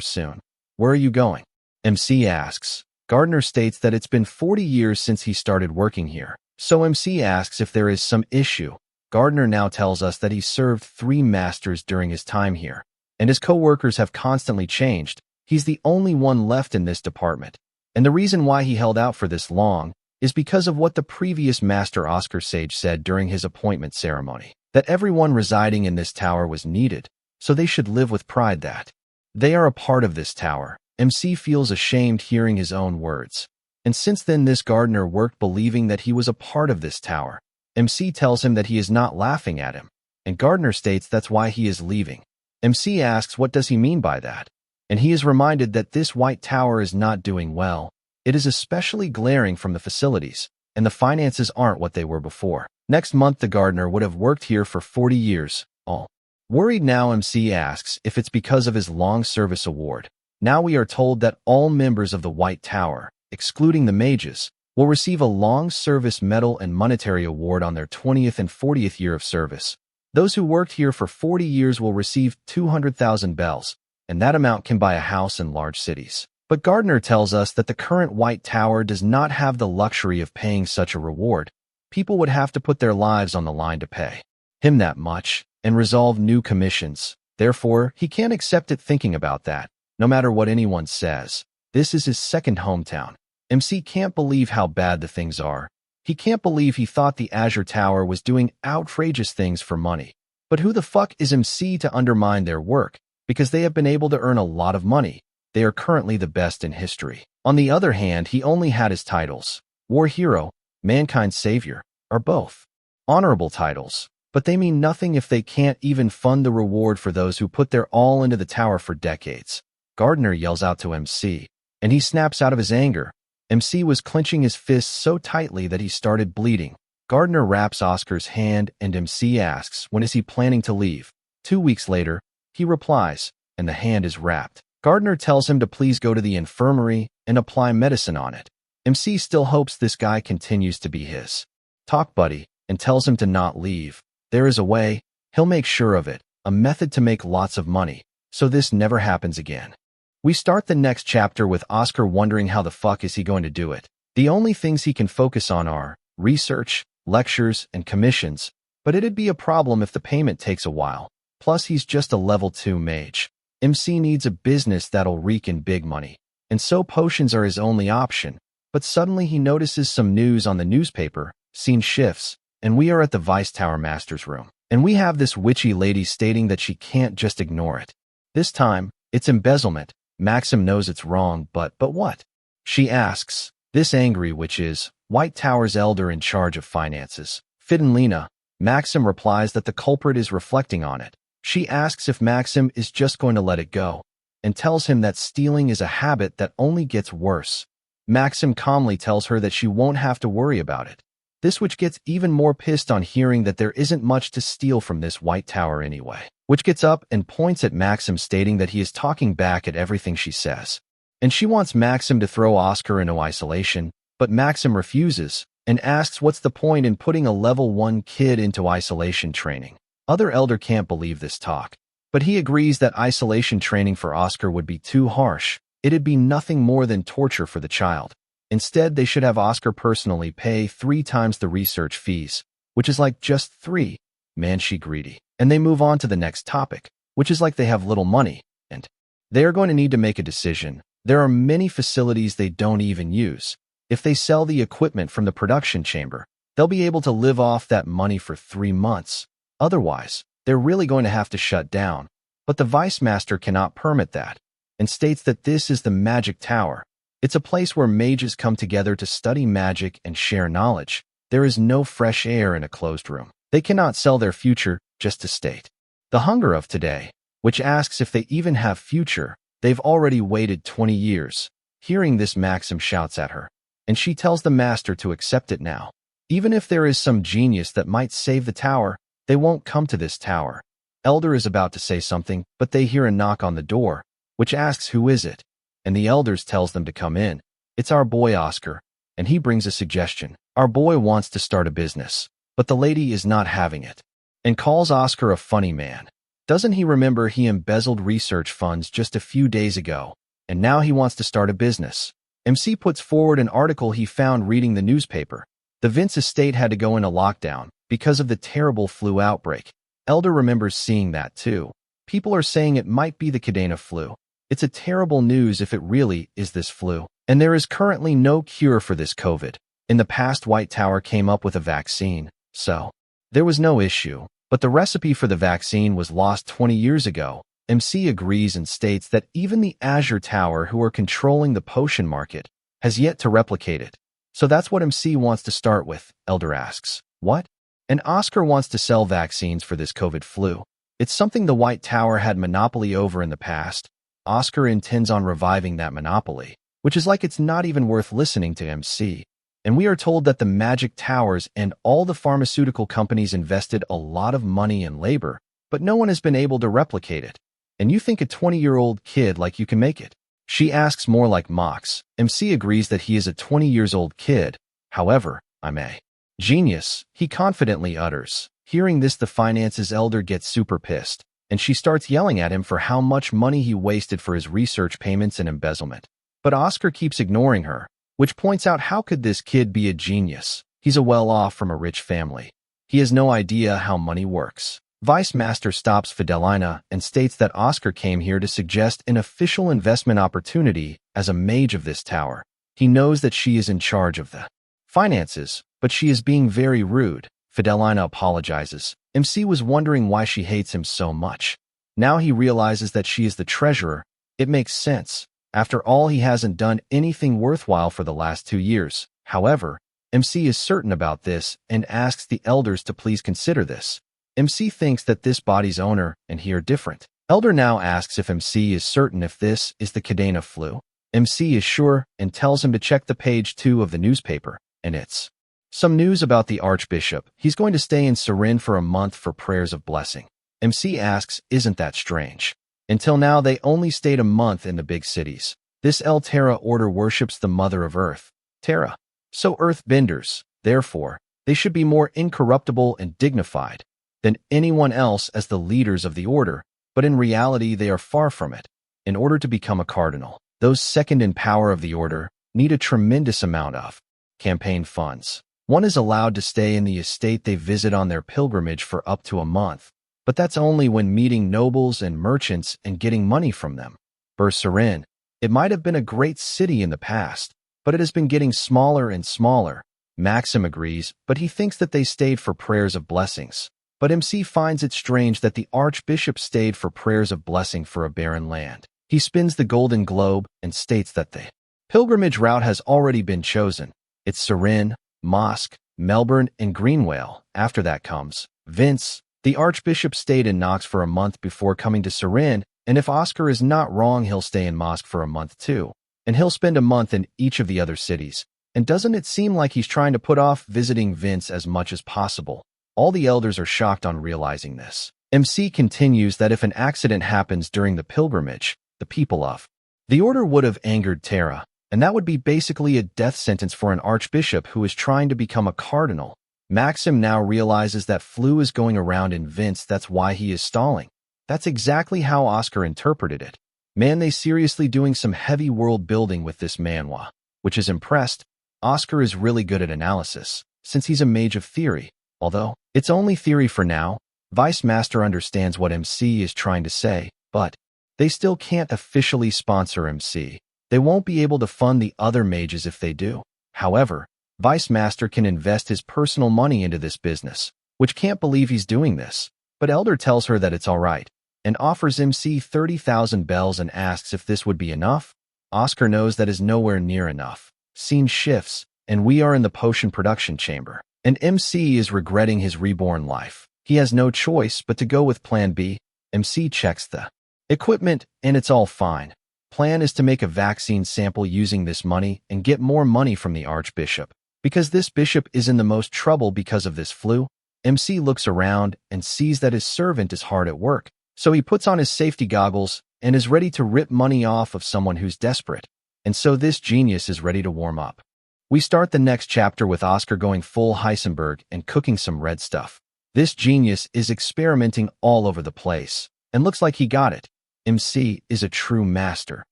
A: soon. Where are you going? MC asks. Gardner states that it's been 40 years since he started working here, so MC asks if there is some issue. Gardner now tells us that he served 3 masters during his time here, and his co-workers have constantly changed. He's the only one left in this department, and the reason why he held out for this long is because of what the previous Master Oscar Sage said during his appointment ceremony, that everyone residing in this tower was needed, so they should live with pride that they are a part of this tower. MC feels ashamed hearing his own words, and since then this Gardner worked believing that he was a part of this tower. MC tells him that he is not laughing at him, and Gardner states that's why he is leaving. MC asks what does he mean by that, and he is reminded that this White Tower is not doing well. It is especially glaring from the facilities, and the finances aren't what they were before. Next month the Gardner would have worked here for 40 years, all. Worried now, MC asks if it's because of his long service award. Now we are told that all members of the White Tower, excluding the mages, will receive a long service medal and monetary award on their 20th and 40th year of service. Those who worked here for 40 years will receive 200,000 bells, and that amount can buy a house in large cities. But Gardner tells us that the current White Tower does not have the luxury of paying such a reward. People would have to put their lives on the line to pay him that much and resolve new commissions. Therefore, he can't accept it thinking about that, no matter what anyone says. This is his second hometown. MC can't believe how bad the things are. He can't believe he thought the Azure Tower was doing outrageous things for money. But who the fuck is MC to undermine their work? Because they have been able to earn a lot of money. They are currently the best in history. On the other hand, he only had his titles. War Hero, Mankind's Savior, are both honorable titles, but they mean nothing if they can't even fund the reward for those who put their all into the tower for decades. Gardner yells out to MC, and he snaps out of his anger. MC was clenching his fists so tightly that he started bleeding. Gardner wraps Oscar's hand and MC asks when is he planning to leave. 2 weeks later, he replies, and the hand is wrapped. Gardner tells him to please go to the infirmary and apply medicine on it. MC still hopes this guy continues to be his talk buddy and tells him to not leave. There is a way, he'll make sure of it, a method to make lots of money, so this never happens again. We start the next chapter with Oscar wondering how the fuck is he going to do it. The only things he can focus on are research, lectures, and commissions, but it'd be a problem if the payment takes a while. Plus he's just a level 2 mage. MC needs a business that'll rake in big money, and so potions are his only option. But suddenly he notices some news on the newspaper. Scene shifts, and we are at the Vice Tower Master's room. And we have this witchy lady stating that she can't just ignore it. This time, it's embezzlement. Maxim knows it's wrong, but what? She asks. This angry witch is White Tower's elder in charge of finances, Fidenlina. Maxim replies that the culprit is reflecting on it. She asks if Maxim is just going to let it go, and tells him that stealing is a habit that only gets worse. Maxim calmly tells her that she won't have to worry about it. This which gets even more pissed on hearing that there isn't much to steal from this White Tower anyway. Which gets up and points at Maxim, stating that he is talking back at everything she says. And she wants Maxim to throw Oscar into isolation, but Maxim refuses and asks what's the point in putting a level 1 kid into isolation training. Other elder can't believe this talk, but he agrees that isolation training for Oscar would be too harsh. It'd be nothing more than torture for the child. Instead, they should have Oscar personally pay 3 times the research fees, which is like just 3. Man, she greedy. And they move on to the next topic, which is like they have little money, and they are going to need to make a decision. There are many facilities they don't even use. If they sell the equipment from the production chamber, they'll be able to live off that money for 3 months. Otherwise, they're really going to have to shut down. But the Vice Master cannot permit that, and states that this is the Magic Tower. It's a place where mages come together to study magic and share knowledge. There is no fresh air in a closed room. They cannot sell their future just to state. The hunger of today, which asks if they even have future. They've already waited 20 years. Hearing this, Maxim shouts at her, and she tells the master to accept it now. Even if there is some genius that might save the tower, they won't come to this tower. Elder is about to say something, but they hear a knock on the door, which asks who is it, and the elders tells them to come in. It's our boy Oscar, and he brings a suggestion. Our boy wants to start a business, but the lady is not having it, and calls Oscar a funny man. Doesn't he remember he embezzled research funds just a few days ago, and now he wants to start a business? MC puts forward an article he found reading the newspaper. The Vince estate had to go into lockdown because of the terrible flu outbreak. Elder remembers seeing that too. People are saying it might be the Cadena flu. It's a terrible news if it really is this flu. And there is currently no cure for this COVID. In the past, White Tower came up with a vaccine, so there was no issue. But the recipe for the vaccine was lost 20 years ago. MC agrees and states that even the Azure Tower, who are controlling the potion market, has yet to replicate it. So that's what MC wants to start with, Elder asks. What? And Oscar wants to sell vaccines for this COVID flu. It's something the White Tower had monopoly over in the past. Oscar intends on reviving that monopoly, which is like it's not even worth listening to MC. And we are told that the Magic Towers and all the pharmaceutical companies invested a lot of money and labor, but no one has been able to replicate it. And you think a 20-year-old kid like you can make it? She asks more like mocks. MC agrees that he is a 20-year-old kid. However, I'm a genius, he confidently utters. Hearing this, the finances elder gets super pissed, and she starts yelling at him for how much money he wasted for his research payments and embezzlement. But Oscar keeps ignoring her, which points out how could this kid be a genius? He's a well-off from a rich family. He has no idea how money works. Vice Master stops Fidelina and states that Oscar came here to suggest an official investment opportunity as a mage of this tower. He knows that she is in charge of the finances, but she is being very rude. Fidelina apologizes. MC was wondering why she hates him so much. Now he realizes that she is the treasurer. It makes sense. After all, he hasn't done anything worthwhile for the last 2 years. However, MC is certain about this and asks the elders to please consider this. MC thinks that this body's owner and he are different. Elder now asks if MC is certain if this is the Cadena flu. MC is sure and tells him to check the page 2 of the newspaper, and it's some news about the Archbishop. He's going to stay in Surin for a month for prayers of blessing. MC asks, isn't that strange? Until now, they only stayed a month in the big cities. This El Terra order worships the Mother of Earth, Terra. So earthbenders, therefore, they should be more incorruptible and dignified than anyone else as the leaders of the order, but in reality they are far from it. In order to become a cardinal, those second in power of the order need a tremendous amount of campaign funds. One is allowed to stay in the estate they visit on their pilgrimage for up to a month, but that's only when meeting nobles and merchants and getting money from them. Berserin, it might have been a great city in the past, but it has been getting smaller and smaller. Maxim agrees, but he thinks that they stayed for prayers of blessings. But MC finds it strange that the Archbishop stayed for prayers of blessing for a barren land. He spins the golden globe and states that the pilgrimage route has already been chosen. It's Surin, Mosque, Melbourne, and Greenwale. After that comes Vince. The Archbishop stayed in Knox for a month before coming to Surin, and if Oscar is not wrong, he'll stay in Mosque for a month too. And he'll spend a month in each of the other cities. And doesn't it seem like he's trying to put off visiting Vince as much as possible? All the elders are shocked on realizing this. MC continues that if an accident happens during the pilgrimage, the people of the order would have angered Tara, and that would be basically a death sentence for an archbishop who is trying to become a cardinal. Maxim now realizes that flu is going around in Vince, that's why he is stalling. That's exactly how Oscar interpreted it. Man, they seriously doing some heavy world building with this manhwa, which is impressed. Oscar is really good at analysis, since he's a mage of theory. Although, it's only theory for now, Vice Master understands what MC is trying to say, but they still can't officially sponsor MC. They won't be able to fund the other mages if they do. However, Vice Master can invest his personal money into this business, which can't believe he's doing this. But Elder tells her that it's alright, and offers MC 30,000 bells and asks if this would be enough. Oscar knows that is nowhere near enough. Scene shifts, and we are in the potion production chamber, and MC is regretting his reborn life. He has no choice but to go with Plan B. MC checks the equipment, and it's all fine. Plan is to make a vaccine sample using this money and get more money from the Archbishop. Because this bishop is in the most trouble because of this flu, MC looks around and sees that his servant is hard at work. So he puts on his safety goggles and is ready to rip money off of someone who's desperate. And so this genius is ready to warm up. We start the next chapter with Oscar going full Heisenberg and cooking some red stuff. This genius is experimenting all over the place, and looks like he got it. MC is a true master,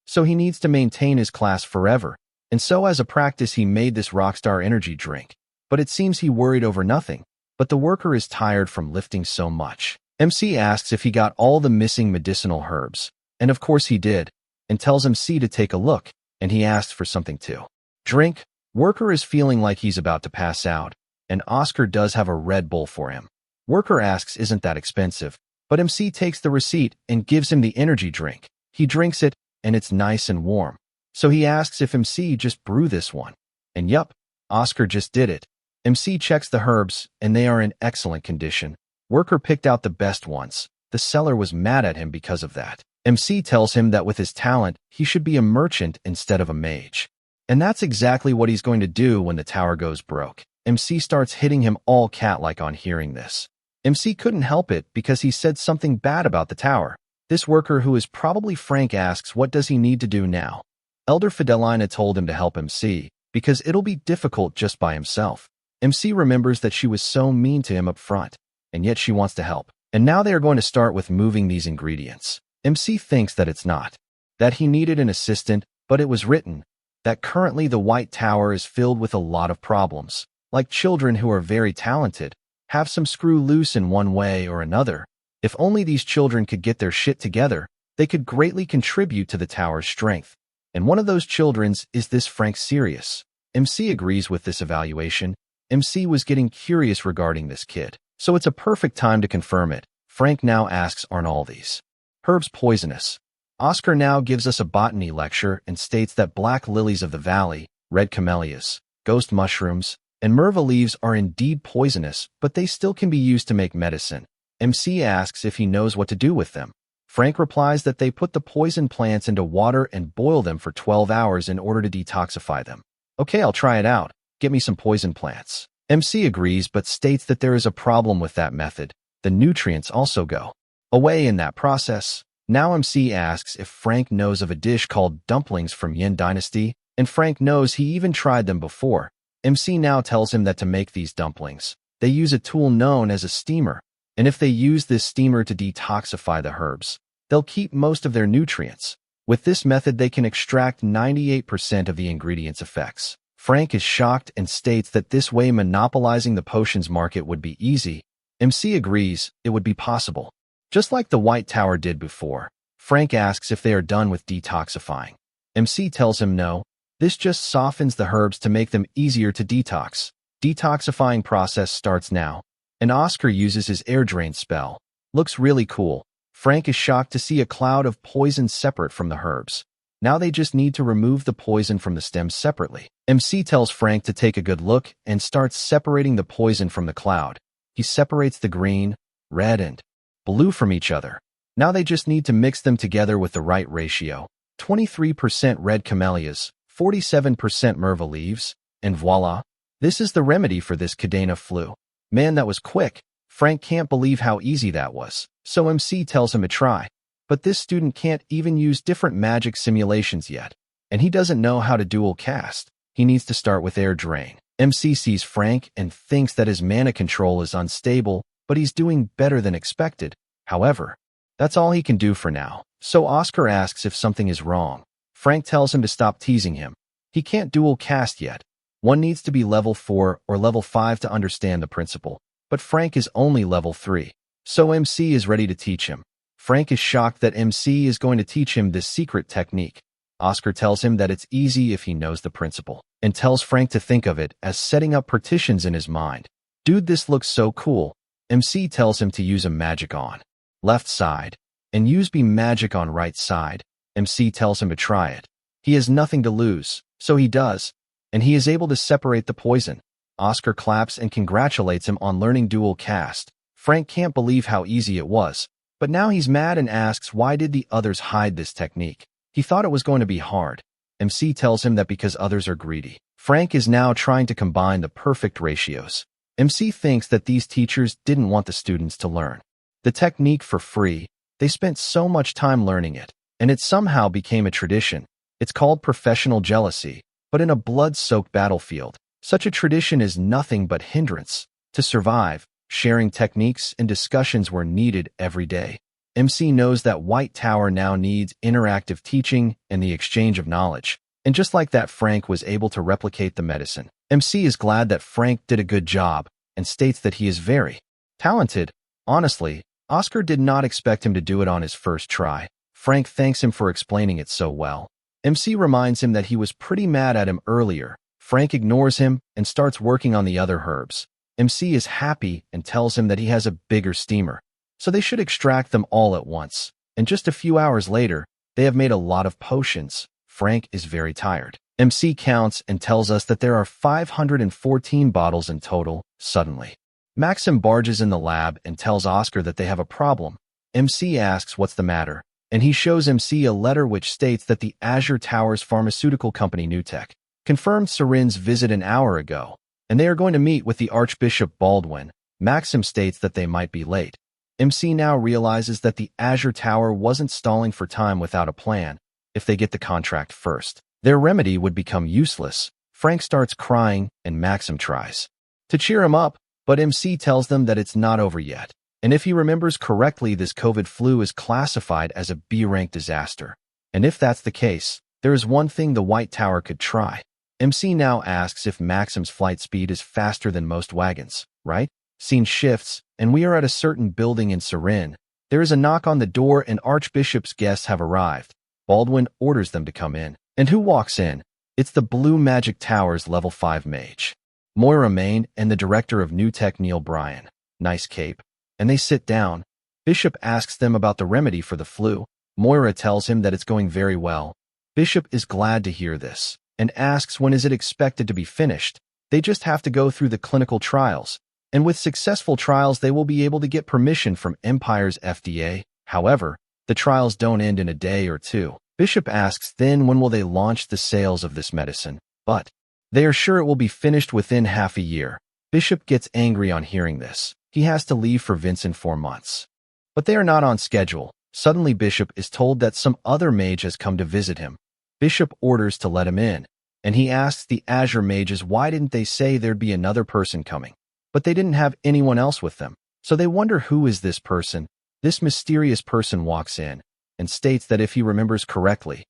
A: so he needs to maintain his class forever, and so as a practice he made this Rockstar energy drink. But it seems he worried over nothing, but the worker is tired from lifting so much. MC asks if he got all the missing medicinal herbs, and of course he did, and tells MC to take a look, and he asks for something to drink. Worker is feeling like he's about to pass out, and Oscar does have a Red Bull for him. Worker asks isn't that expensive, but MC takes the receipt and gives him the energy drink. He drinks it, and it's nice and warm. So he asks if MC just brew this one. And yup, Oscar just did it. MC checks the herbs, and they are in excellent condition. Worker picked out the best ones. The seller was mad at him because of that. MC tells him that with his talent, he should be a merchant instead of a mage. And that's exactly what he's going to do when the tower goes broke. MC starts hitting him all cat-like on hearing this. MC couldn't help it because he said something bad about the tower. This worker, who is probably Frank, asks what does he need to do now. Elder Fidelina told him to help MC, because it'll be difficult just by himself. MC remembers that she was so mean to him up front, and yet she wants to help. And now they are going to start with moving these ingredients. MC thinks that it's not that he needed an assistant, but it was written that currently the White Tower is filled with a lot of problems, like children who are very talented, have some screw loose in one way or another. If only these children could get their shit together, they could greatly contribute to the tower's strength. And one of those children's is this Frank Sirius. MC agrees with this evaluation. MC was getting curious regarding this kid, so it's a perfect time to confirm it. Frank now asks, aren't all these herbs poisonous? Oscar now gives us a botany lecture and states that black lilies of the valley, red camellias, ghost mushrooms, and Merva leaves are indeed poisonous, but they still can be used to make medicine. MC asks if he knows what to do with them. Frank replies that they put the poison plants into water and boil them for 12 hours in order to detoxify them. Okay, I'll try it out. Get me some poison plants. MC agrees but states that there is a problem with that method. The nutrients also go away in that process. Now MC asks if Frank knows of a dish called dumplings from Yin Dynasty, and Frank knows he even tried them before. MC now tells him that to make these dumplings, they use a tool known as a steamer, and if they use this steamer to detoxify the herbs, they'll keep most of their nutrients. With this method, they can extract 98% of the ingredients' effects. Frank is shocked and states that this way monopolizing the potions market would be easy. MC agrees it would be possible, just like the White Tower did before. Frank asks if they are done with detoxifying. MC tells him no, this just softens the herbs to make them easier to detox. Detoxifying process starts now, and Oscar uses his air drain spell. Looks really cool. Frank is shocked to see a cloud of poison separate from the herbs. Now they just need to remove the poison from the stems separately. MC tells Frank to take a good look and starts separating the poison from the cloud. He separates the green, red, and blue from each other. Now they just need to mix them together with the right ratio. 23% red camellias, 47% Merva leaves, And voila, this is the remedy for this cadena flu. Man, that was quick. Frank can't believe how easy that was. So MC tells him to try. But this student can't even use different magic simulations yet. And he doesn't know how to dual cast. He needs to start with air drain. MC sees Frank and thinks that his mana control is unstable, but he's doing better than expected. However, that's all he can do for now. So Oscar asks if something is wrong. Frank tells him to stop teasing him. He can't dual cast yet. One needs to be level 4 or level 5 to understand the principle. But Frank is only level 3. So MC is ready to teach him. Frank is shocked that MC is going to teach him this secret technique. Oscar tells him that it's easy if he knows the principle, and tells Frank to think of it as setting up partitions in his mind. Dude, this looks so cool. MC tells him to use a magic on left side, and use be magic on right side. MC tells him to try it. He has nothing to lose, so he does, and he is able to separate the poison. Oscar claps and congratulates him on learning dual cast. Frank can't believe how easy it was, but now he's mad and asks why did the others hide this technique. He thought it was going to be hard. MC tells him that because others are greedy. Frank is now trying to combine the perfect ratios. MC thinks that these teachers didn't want the students to learn the technique for free. They spent so much time learning it, and it somehow became a tradition. It's called professional jealousy, but in a blood-soaked battlefield, such a tradition is nothing but hindrance. To survive, sharing techniques and discussions were needed every day. MC knows that White Tower now needs interactive teaching and the exchange of knowledge. And just like that, Frank was able to replicate the medicine. MC is glad that Frank did a good job and states that he is very talented. Honestly, Oscar did not expect him to do it on his first try. Frank thanks him for explaining it so well. MC reminds him that he was pretty mad at him earlier. Frank ignores him and starts working on the other herbs. MC is happy and tells him that he has a bigger steamer, so they should extract them all at once. And just a few hours later, they have made a lot of potions. Frank is very tired. MC counts and tells us that there are 514 bottles in total. Suddenly, Maxim barges in the lab and tells Oscar that they have a problem. MC asks what's the matter, and he shows MC a letter which states that the Azure Towers pharmaceutical company Newtek confirmed Serin's visit an hour ago, and they are going to meet with the Archbishop Baldwin. Maxim states that they might be late. MC now realizes that the Azure Tower wasn't stalling for time without a plan. If they get the contract first, their remedy would become useless. Frank starts crying, and Maxim tries to cheer him up, but MC tells them that it's not over yet. And if he remembers correctly, this COVID flu is classified as a B-rank disaster. And if that's the case, there is one thing the White Tower could try. MC now asks if Maxim's flight speed is faster than most wagons, right? Scene shifts, and we are at a certain building in Serin. There is a knock on the door, and Archbishop's guests have arrived. Baldwin orders them to come in. And who walks in? It's the Blue Magic Tower's level 5 mage, Moira Main, and the director of Newtek, Neil Bryan. Nice cape. And they sit down. Bishop asks them about the remedy for the flu. Moira tells him that it's going very well. Bishop is glad to hear this, and asks when is it expected to be finished. They just have to go through the clinical trials, and with successful trials they will be able to get permission from Empire's FDA. However, the trials don't end in a day or two. Bishop asks then when will they launch the sales of this medicine, but they are sure it will be finished within half a year. Bishop gets angry on hearing this. He has to leave for Vince in 4 months. But they are not on schedule. Suddenly Bishop is told that some other mage has come to visit him. Bishop orders to let him in, and he asks the Azure mages why didn't they say there'd be another person coming. But they didn't have anyone else with them, so they wonder who is this person. This mysterious person walks in and states that if he remembers correctly,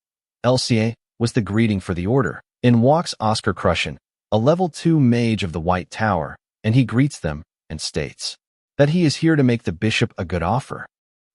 A: LCA was the greeting for the order. In walks Oscar Crushin, a level 2 mage of the White Tower, and he greets them and states that he is here to make the bishop a good offer.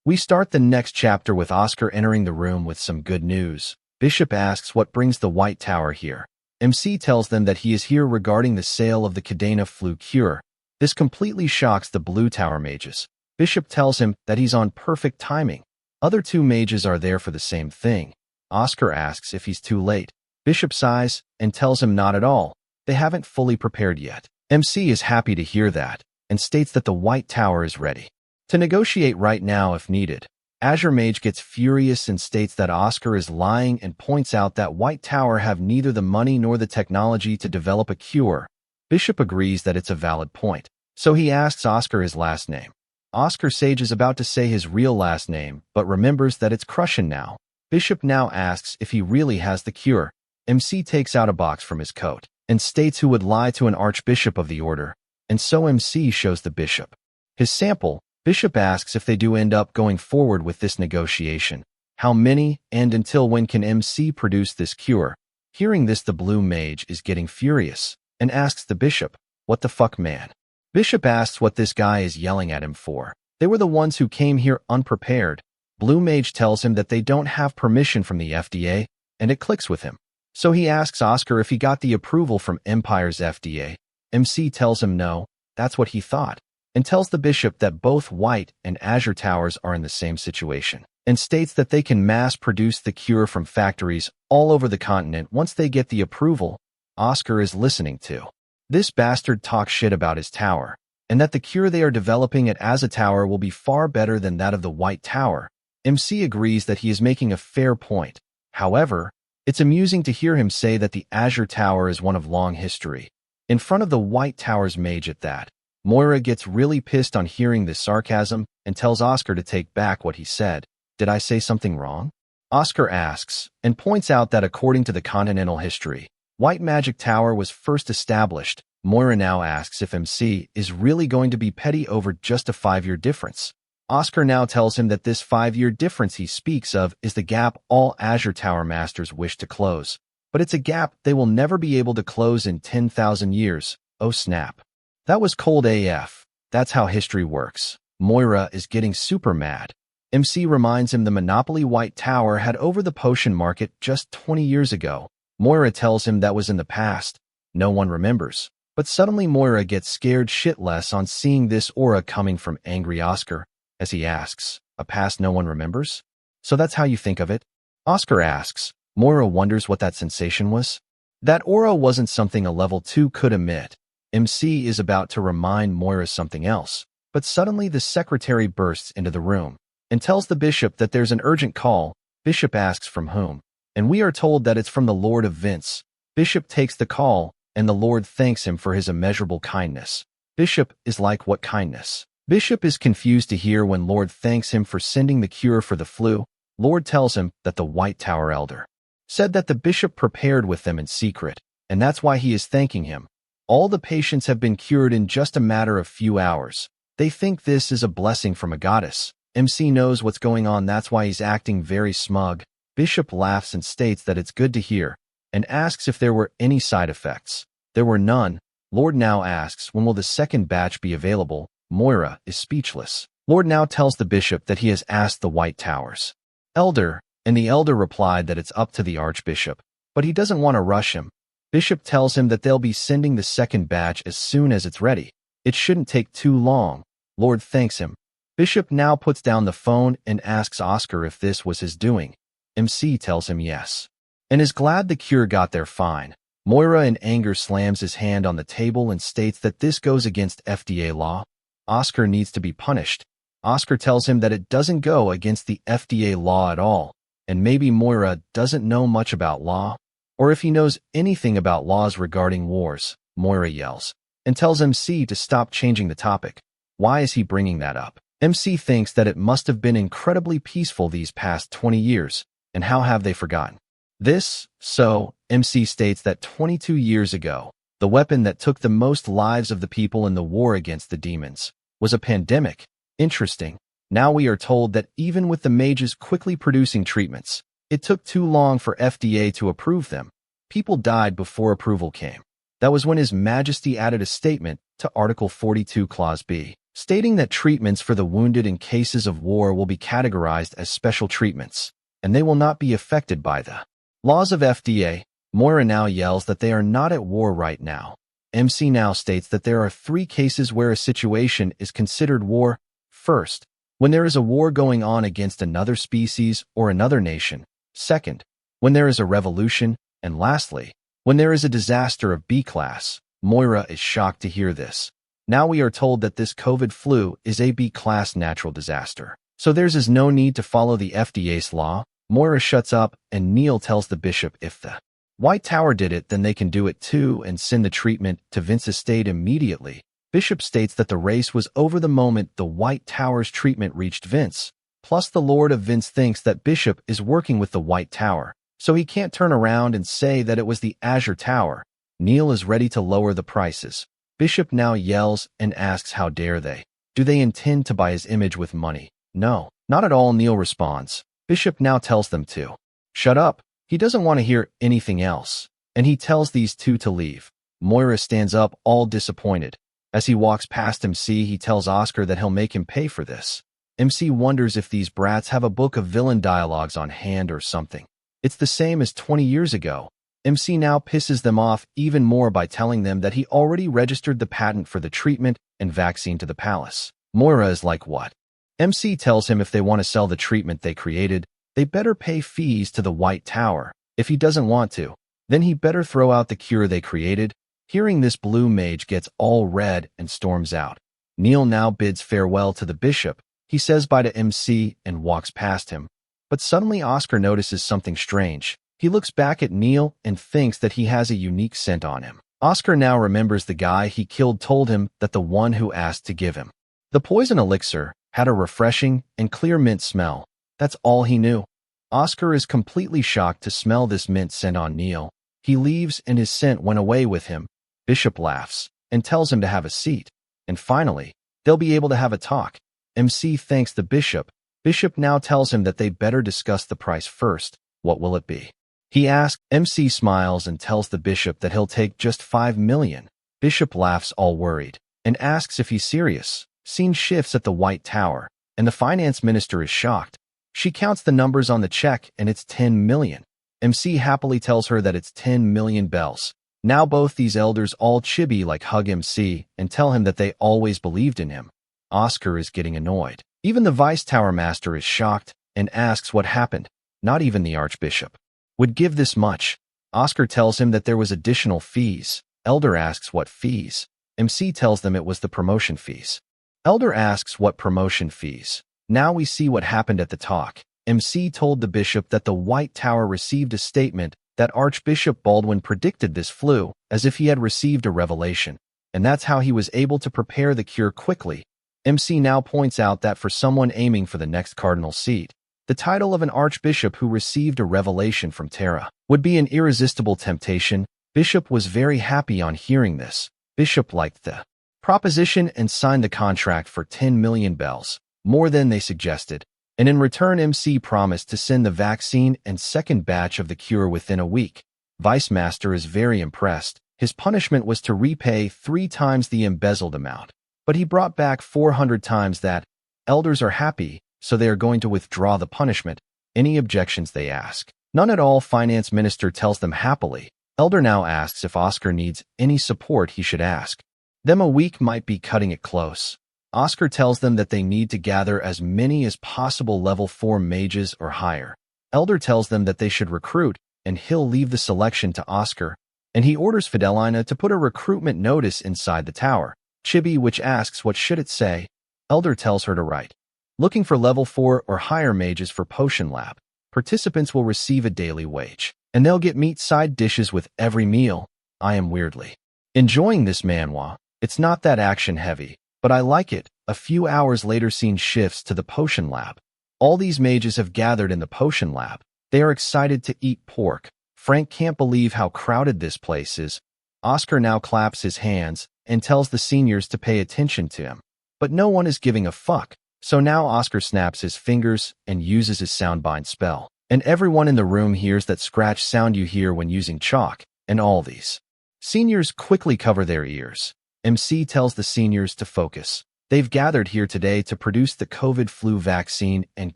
A: We start the next chapter with Oscar entering the room with some good news. Bishop asks what brings the White Tower here. MC tells them that he is here regarding the sale of the Cadena flu cure. This completely shocks the Blue Tower mages. Bishop tells him that he's on perfect timing. Other 2 mages are there for the same thing. Oscar asks if he's too late. Bishop sighs and tells him not at all. They haven't fully prepared yet. MC is happy to hear that and states that the White Tower is ready to negotiate right now if needed. Azure Mage gets furious and states that Oscar is lying and points out that White Tower have neither the money nor the technology to develop a cure. Bishop agrees that it's a valid point, so he asks Oscar his last name. Oscar Sage is about to say his real last name, but remembers that it's Crushin now. Bishop now asks if he really has the cure. MC takes out a box from his coat and states who would lie to an archbishop of the order, and so MC shows the bishop his sample. Bishop asks if they do end up going forward with this negotiation, how many and until when can MC produce this cure. Hearing this, the blue mage is getting furious and asks the bishop, "What the fuck, man?" Bishop asks what this guy is yelling at him for. They were the ones who came here unprepared. Blue mage tells him that they don't have permission from the FDA, and it clicks with him. So he asks Oscar if he got the approval from Empire's FDA. MC tells him no, that's what he thought, and tells the bishop that both White and Azure Towers are in the same situation, and states that they can mass-produce the cure from factories all over the continent once they get the approval. Oscar is listening to this bastard talk shit about his tower, and that the cure they are developing at Azure Tower will be far better than that of the White Tower. MC agrees that he is making a fair point. However, it's amusing to hear him say that the Azure Tower is one of long history, in front of the White Tower's mage at that. Moira gets really pissed on hearing this sarcasm and tells Oscar to take back what he said. Did I say something wrong? Oscar asks, and points out that according to the continental history, White Magic Tower was first established. Moira now asks if MC is really going to be petty over just a 5-year difference. Oscar now tells him that this 5-year difference he speaks of is the gap all Azure Tower masters wish to close. But it's a gap they will never be able to close in 10,000 years. Oh snap. That was cold AF. That's how history works. Moira is getting super mad. MC reminds him the monopoly White Tower had over the potion market just 20 years ago. Moira tells him that was in the past. No one remembers. But suddenly Moira gets scared shitless on seeing this aura coming from angry Oscar, as he asks, a past no one remembers? So that's how you think of it? Oscar asks. Moira wonders what that sensation was. That aura wasn't something a level 2 could emit. MC is about to remind Moira something else, but suddenly the secretary bursts into the room and tells the bishop that there's an urgent call. Bishop asks from whom, and we are told that it's from the Lord of Vince. Bishop takes the call, and the Lord thanks him for his immeasurable kindness. Bishop is like, what kindness? Bishop is confused to hear when Lord thanks him for sending the cure for the flu. Lord tells him that the White Tower Elder said that the bishop prepared with them in secret, and that's why he is thanking him. All the patients have been cured in just a matter of few hours. They think this is a blessing from a goddess. MC knows what's going on, that's why he's acting very smug. Bishop laughs and states that it's good to hear, and asks if there were any side effects. There were none. Lord now asks when will the second batch be available. Moira is speechless. Lord now tells the bishop that he has asked the White Towers Elder, and the elder replied that it's up to the archbishop, but he doesn't want to rush him. Bishop tells him that they'll be sending the second batch as soon as it's ready. It shouldn't take too long. Lord thanks him. Bishop now puts down the phone and asks Oscar if this was his doing. MC tells him yes, and is glad the cure got there fine. Moira in anger slams his hand on the table and states that this goes against FDA law. Oscar needs to be punished. Oscar tells him that it doesn't go against the FDA law at all, and maybe Moira doesn't know much about law, or if he knows anything about laws regarding wars. Moira yells and tells MC to stop changing the topic. Why is he bringing that up? MC thinks that it must have been incredibly peaceful these past 20 years, and how have they forgotten this? So, MC states that 22 years ago, the weapon that took the most lives of the people in the war against the demons was a pandemic. Interesting. Now we are told that even with the mages quickly producing treatments, it took too long for FDA to approve them. People died before approval came. That was when His Majesty added a statement to Article 42 Clause B, stating that treatments for the wounded in cases of war will be categorized as special treatments, and they will not be affected by the laws of FDA. Moira now yells that they are not at war right now. MC now states that there are 3 cases where a situation is considered war. First, when there is a war going on against another species or another nation. Second, when there is a revolution. And lastly, when there is a disaster of B class. Moira is shocked to hear this. Now we are told that this COVID flu is a B class natural disaster. So there's no need to follow the FDA's law. Moira shuts up, and Neil tells the bishop if the White Tower did it, then they can do it too, and send the treatment to Vince's estate immediately. Bishop states that the race was over the moment the White Tower's treatment reached Vince. Plus, the Lord of Vince thinks that Bishop is working with the White Tower, so he can't turn around and say that it was the Azure Tower. Neil is ready to lower the prices. Bishop now yells and asks how dare they. Do they intend to buy his image with money? No, not at all, Neil responds. Bishop now tells them to shut up. He doesn't want to hear anything else, and he tells these two to leave. Moira stands up, all disappointed. As he walks past MC, he tells Oscar that he'll make him pay for this. MC wonders if these brats have a book of villain dialogues on hand or something. It's the same as 20 years ago. MC now pisses them off even more by telling them that he already registered the patent for the treatment and vaccine to the palace. Moira is like, what? MC tells him if they want to sell the treatment they created, they better pay fees to the White Tower. If he doesn't want to, then he better throw out the cure they created. Hearing this, Blue Mage gets all red and storms out. Neil now bids farewell to the bishop. He says bye to MC and walks past him. But suddenly Oscar notices something strange. He looks back at Neil and thinks that he has a unique scent on him. Oscar now remembers the guy he killed told him that the one who asked to give him the poison elixir had a refreshing and clear mint smell. That's all he knew. Oscar is completely shocked to smell this mint scent on Neil. He leaves and his scent went away with him. Bishop laughs and tells him to have a seat. And finally, they'll be able to have a talk. MC thanks the bishop. Bishop now tells him that they better discuss the price first. What will it be? He asks. MC smiles and tells the bishop that he'll take just 5 million. Bishop laughs, all worried, and asks if he's serious. Scene shifts at the White Tower, and the finance minister is shocked. She counts the numbers on the check and it's 10 million. MC happily tells her that it's 10 million bells. Now both these elders all chibi like hug MC and tell him that they always believed in him. Oscar is getting annoyed. Even the Vice Tower Master is shocked and asks what happened. Not even the Archbishop would give this much. Oscar tells him that there was additional fees. Elder asks what fees. MC tells them it was the promotion fees. Elder asks what promotion fees. Now we see what happened at the talk. MC told the bishop that the White Tower received a statement that Archbishop Baldwin predicted this flu, as if he had received a revelation, and that's how he was able to prepare the cure quickly. MC now points out that for someone aiming for the next cardinal seat, the title of an archbishop who received a revelation from Terra would be an irresistible temptation. Bishop was very happy on hearing this. Bishop liked the proposition and signed the contract for 10 million bells, more than they suggested. And in return, MC promised to send the vaccine and second batch of the cure within a week. Vice Master is very impressed. His punishment was to repay 3 times the embezzled amount, but he brought back 400 times that. Elders are happy, so they are going to withdraw the punishment. Any objections, they ask. None at all. Finance Minister tells them happily. Elder now asks if Oscar needs any support he should ask them. A week might be cutting it close. Oscar tells them that they need to gather as many as possible level 4 mages or higher. Elder tells them that they should recruit, and he'll leave the selection to Oscar, and he orders Fidelina to put a recruitment notice inside the tower. Chibi, which asks what should it say. Elder tells her to write, looking for level 4 or higher mages for Potion Lab. Participants will receive a daily wage, and they'll get meat side dishes with every meal. I am weirdly enjoying this manhwa. It's not that action heavy, but I like it. A few hours later, scene shifts to the Potion Lab. All these mages have gathered in the Potion Lab. They are excited to eat pork. Frank can't believe how crowded this place is. Oscar now claps his hands and tells the seniors to pay attention to him. But no one is giving a fuck. So now Oscar snaps his fingers and uses his soundbind spell. And everyone in the room hears that scratch sound you hear when using chalk. And all these seniors quickly cover their ears. MC tells the seniors to focus. They've gathered here today to produce the COVID flu vaccine and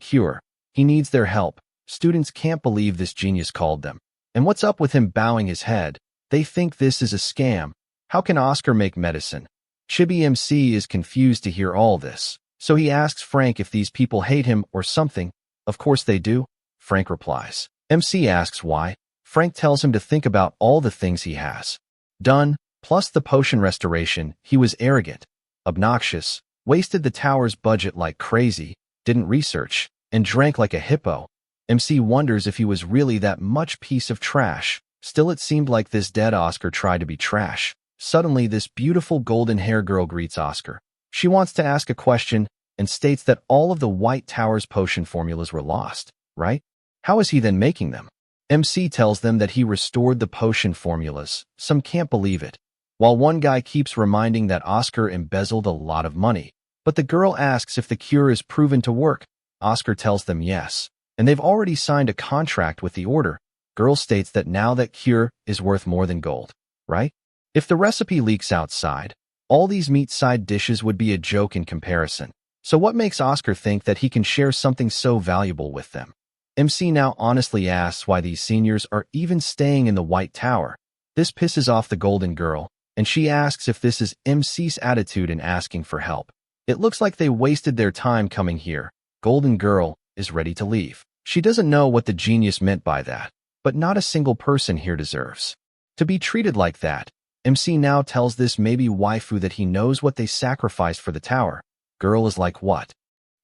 A: cure. He needs their help. Students can't believe this genius called them. And what's up with him bowing his head? They think this is a scam. How can Oscar make medicine? Chibi MC is confused to hear all this. So he asks Frank if these people hate him or something. Of course they do, Frank replies. MC asks why. Frank tells him to think about all the things he has done, plus the potion restoration. He was arrogant, obnoxious, wasted the tower's budget like crazy. didn't research, and drank like a hippo. MC wonders if he was really that much piece of trash. Still, it seemed like this dead Oscar tried to be trash. Suddenly, this beautiful golden-hair girl greets Oscar. She wants to ask a question and states that all of the White Tower's potion formulas were lost, right? How is he then making them? MC tells them that he restored the potion formulas. Some can't believe it, while one guy keeps reminding that Oscar embezzled a lot of money. But the girl asks if the cure is proven to work. Oscar tells them yes, and they've already signed a contract with the order. Girl states that now that cure is worth more than gold, right? If the recipe leaks outside, all these meat side dishes would be a joke in comparison. So what makes Oscar think that he can share something so valuable with them? MC now honestly asks why these seniors are even staying in the White Tower. This pisses off the Golden Girl, and she asks if this is MC's attitude in asking for help. It looks like they wasted their time coming here. Golden Girl is ready to leave. She doesn't know what the genius meant by that, but not a single person here deserves to be treated like that. MC now tells this maybe waifu that he knows what they sacrificed for the tower. Girl is like, what?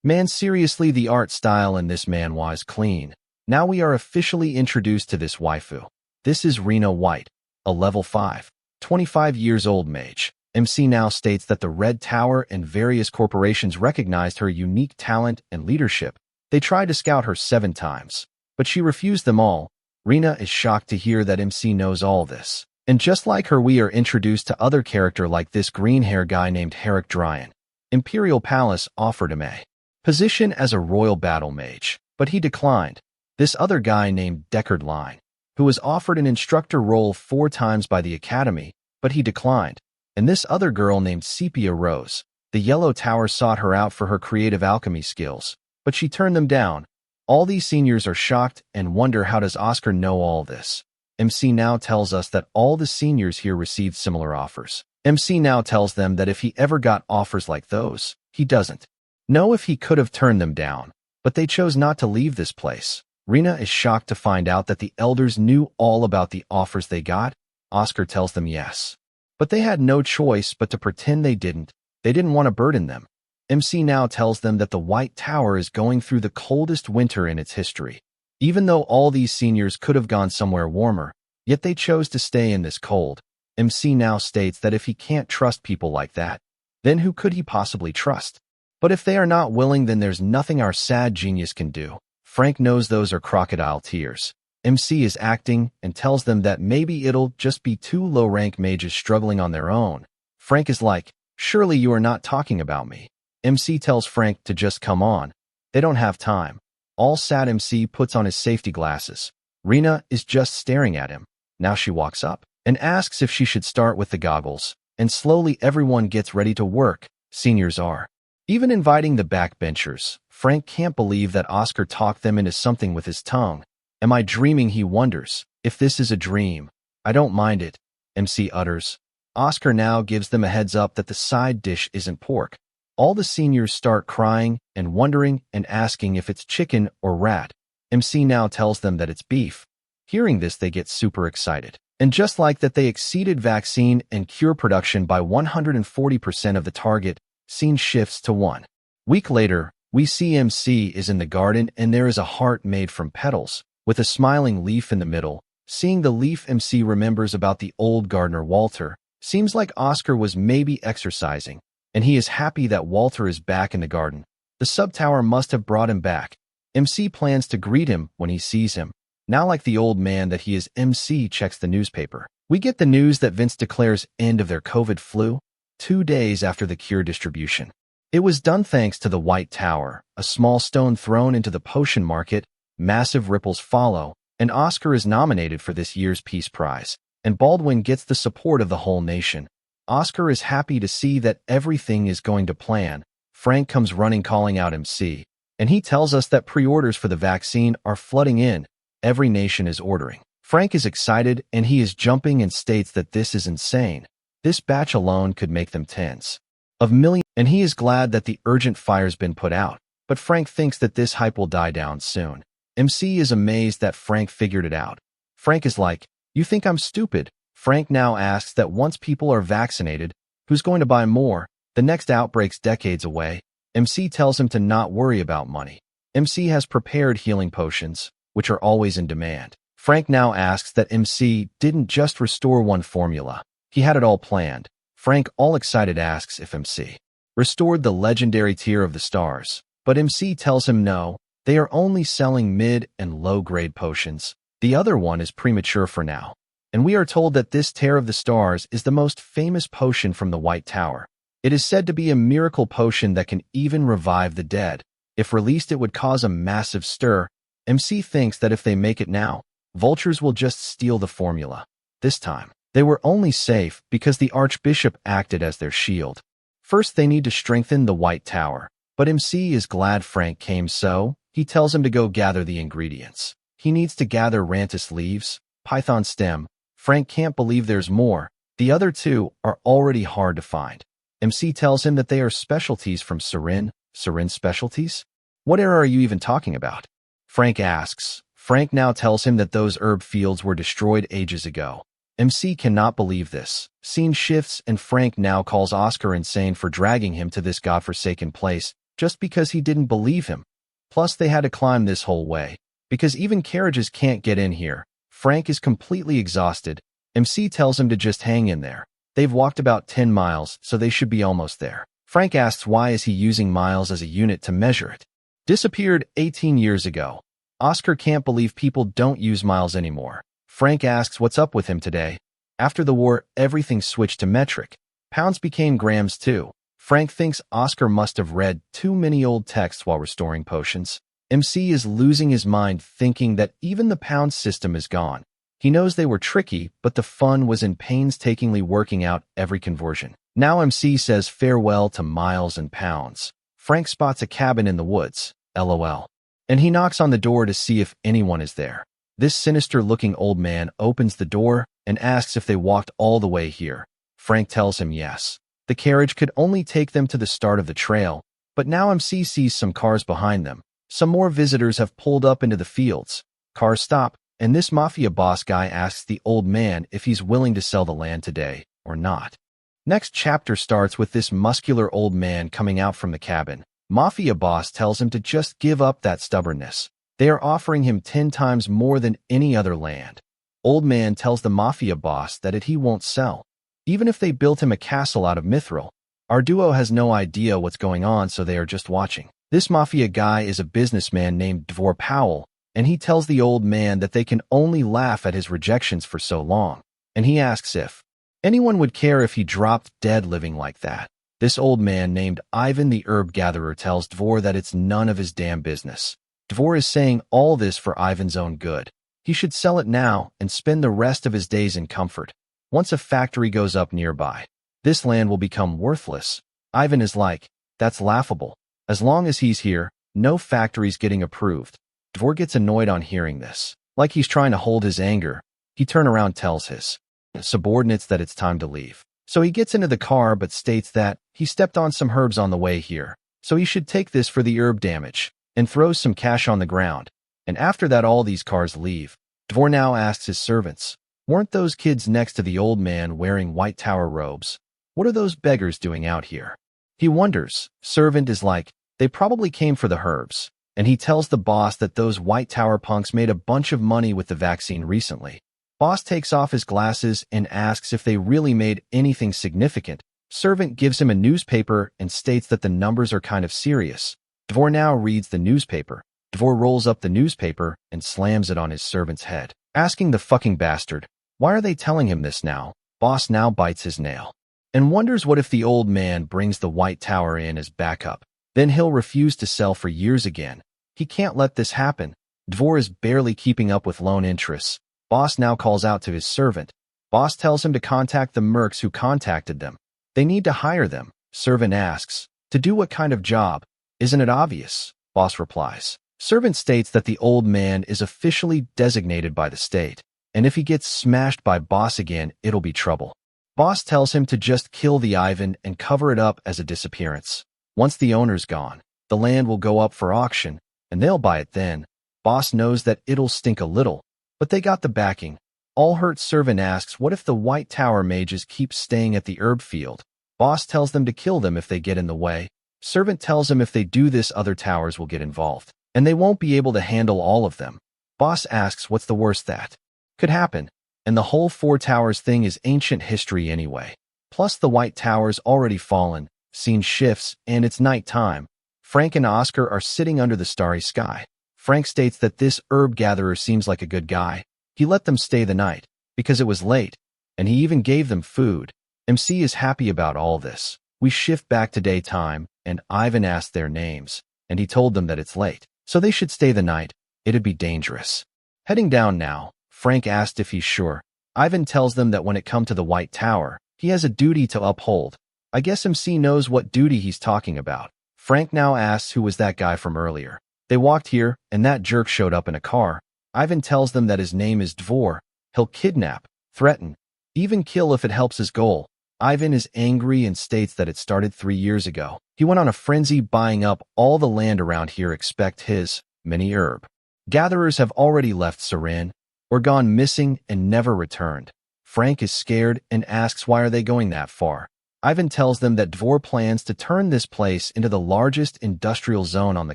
A: Man, seriously, the art style in this manhwa is clean. Now we are officially introduced to this waifu. This is Rena White, a level 5, 25 years old mage. MC now states that the Red Tower and various corporations recognized her unique talent and leadership. They tried to scout her 7 times, but she refused them all. Rena is shocked to hear that MC knows all this. And just like her, we are introduced to other character like this green-hair guy named Herrick Dryan. Imperial Palace offered him a position as a royal battle mage, but he declined. This other guy named Deckard Line, who was offered an instructor role 4 times by the Academy, but he declined. And this other girl named Sepia Rose. The Yellow Tower sought her out for her creative alchemy skills, but she turned them down. All these seniors are shocked and wonder, how does Oscar know all this? MC now tells us that all the seniors here received similar offers. MC now tells them that if he ever got offers like those, he doesn't know if he could have turned them down, but they chose not to leave this place. Rena is shocked to find out that the elders knew all about the offers they got. Oscar tells them yes, but they had no choice but to pretend they didn't. They didn't want to burden them. MC now tells them that the White Tower is going through the coldest winter in its history. Even though all these seniors could have gone somewhere warmer, yet they chose to stay in this cold. MC now states that if he can't trust people like that, then who could he possibly trust? But if they are not willing, then there's nothing our sad genius can do. Frank knows those are crocodile tears. MC is acting and tells them that maybe it'll just be 2 low-rank mages struggling on their own. Frank is like, surely you are not talking about me. MC tells Frank to just come on. They don't have time. All sad, MC puts on his safety glasses. Rena is just staring at him. Now she walks up and asks if she should start with the goggles, and slowly everyone gets ready to work. Seniors are even inviting the backbenchers. Frank can't believe that Oscar talked them into something with his tongue. Am I dreaming? He wonders. If this is a dream, I don't mind it, MC utters. Oscar now gives them a heads up that the side dish isn't pork. All the seniors start crying and wondering and asking if it's chicken or rat. MC now tells them that it's beef. Hearing this, they get super excited. And just like that, they exceeded vaccine and cure production by 140% of the target. Scene shifts to 1 week later. We see MC is in the garden and there is a heart made from petals with a smiling leaf in the middle. Seeing the leaf, MC remembers about the old gardener Walter. Seems like Oscar was maybe exercising, and he is happy that Walter is back in the garden. The sub-tower must have brought him back. MC plans to greet him when he sees him. Now, like the old man that he is, MC checks the newspaper. We get the news that Vince declares end of their COVID flu 2 days after the cure distribution. It was done thanks to the White Tower, a small stone thrown into the potion market. Massive ripples follow, and Oscar is nominated for this year's Peace Prize, and Baldwin gets the support of the whole nation. Oscar is happy to see that everything is going to plan. Frank comes running calling out MC, and he tells us that pre-orders for the vaccine are flooding in. Every nation is ordering. Frank is excited and he is jumping and states that this is insane. This batch alone could make them tens of millions, and he is glad that the urgent fire's been put out. But Frank thinks that this hype will die down soon. MC is amazed that Frank figured it out. Frank is like, you think I'm stupid? Frank now asks that once people are vaccinated, who's going to buy more? The next outbreak's decades away. MC tells him to not worry about money. MC has prepared healing potions, which are always in demand. Frank now asks that MC didn't just restore one formula. He had it all planned. Frank, all excited, asks if MC restored the legendary tier of the stars. But MC tells him no, they are only selling mid and low-grade potions. The other one is premature for now. And we are told that this Tear of the Stars is the most famous potion from the White Tower. It is said to be a miracle potion that can even revive the dead. If released, it would cause a massive stir. MC thinks that if they make it now, vultures will just steal the formula. This time, they were only safe because the Archbishop acted as their shield. First, they need to strengthen the White Tower. But MC is glad Frank came, so he tells him to go gather the ingredients. He needs to gather Rantis leaves, Python stem. Frank can't believe there's more. The other two are already hard to find. MC tells him that they are specialties from Sarin. Sarin specialties? What era are you even talking about? Frank asks. Frank now tells him that those herb fields were destroyed ages ago. MC cannot believe this. Scene shifts and Frank now calls Oscar insane for dragging him to this godforsaken place just because he didn't believe him. Plus, they had to climb this whole way because even carriages can't get in here. Frank is completely exhausted. MC tells him to just hang in there. They've walked about 10 miles, so they should be almost there. Frank asks why is he using miles as a unit to measure it. Disappeared 18 years ago. Oscar can't believe people don't use miles anymore. Frank asks what's up with him today. After the war, everything switched to metric. Pounds became grams too. Frank thinks Oscar must have read too many old texts while restoring potions. MC is losing his mind thinking that even the pound system is gone. He knows they were tricky, but the fun was in painstakingly working out every conversion. Now MC says farewell to miles and pounds. Frank spots a cabin in the woods, LOL. And he knocks on the door to see if anyone is there. This sinister-looking old man opens the door and asks if they walked all the way here. Frank tells him yes. The carriage could only take them to the start of the trail, but now MC sees some cars behind them. Some more visitors have pulled up into the fields. Cars stop, and this mafia boss guy asks the old man if he's willing to sell the land today or not. Next chapter starts with this muscular old man coming out from the cabin. Mafia boss tells him to just give up that stubbornness. They are offering him 10 times more than any other land. Old man tells the mafia boss that he won't sell, even if they built him a castle out of mithril. Our duo has no idea what's going on, so they are just watching. This mafia guy is a businessman named Dvor Powell, and he tells the old man that they can only laugh at his rejections for so long. And he asks if anyone would care if he dropped dead living like that. This old man named Ivan the herb gatherer tells Dvor that it's none of his damn business. Dvor is saying all this for Ivan's own good. He should sell it now and spend the rest of his days in comfort. Once a factory goes up nearby, this land will become worthless. Ivan is like, that's laughable. As long as he's here, no factory's getting approved. Dvor gets annoyed on hearing this. Like he's trying to hold his anger, he turns around and tells his subordinates that it's time to leave. So he gets into the car but states that he stepped on some herbs on the way here, so he should take this for the herb damage, and throws some cash on the ground. And after that all these cars leave. Dvor now asks his servants, weren't those kids next to the old man wearing White Tower robes? What are those beggars doing out here? He wonders. Servant is like, they probably came for the herbs. And he tells the boss that those White Tower punks made a bunch of money with the vaccine recently. Boss takes off his glasses and asks if they really made anything significant. Servant gives him a newspaper and states that the numbers are kind of serious. Dvor now reads the newspaper. Dvor rolls up the newspaper and slams it on his servant's head, asking the fucking bastard, why are they telling him this now? Boss now bites his nail and wonders what if the old man brings the White Tower in as backup. Then he'll refuse to sell for years again. He can't let this happen. Dvor is barely keeping up with loan interests. Boss now calls out to his servant. Boss tells him to contact the mercs who contacted them. They need to hire them. Servant asks, to do what kind of job? Isn't it obvious? Boss replies. Servant states that the old man is officially designated by the state, and if he gets smashed by boss again, it'll be trouble. Boss tells him to just kill the Ivan and cover it up as a disappearance. Once the owner's gone, the land will go up for auction, and they'll buy it then. Boss knows that it'll stink a little, but they got the backing. All hurt servant asks what if the White Tower mages keep staying at the herb field. Boss tells them to kill them if they get in the way. Servant tells him if they do this, other towers will get involved, and they won't be able to handle all of them. Boss asks what's the worst that could happen, and the whole four towers thing is ancient history anyway. Plus the White Tower's already fallen, scene shifts, and it's night time. Frank and Oscar are sitting under the starry sky. Frank states that this herb gatherer seems like a good guy. He let them stay the night, because it was late, and he even gave them food. MC is happy about all this. We shift back to daytime, and Ivan asked their names, and he told them that it's late, so they should stay the night. It'd be dangerous. Heading down now, Frank asked if he's sure. Ivan tells them that when it comes to the White Tower, he has a duty to uphold. I guess MC knows what duty he's talking about. Frank now asks who was that guy from earlier. They walked here, and that jerk showed up in a car. Ivan tells them that his name is Dvor. He'll kidnap, threaten, even kill if it helps his goal. Ivan is angry and states that it started 3 years ago. He went on a frenzy buying up all the land around here. Expect his many herb gatherers have already left Sarin or gone missing and never returned. Frank is scared and asks why are they going that far. Ivan tells them that Dvor plans to turn this place into the largest industrial zone on the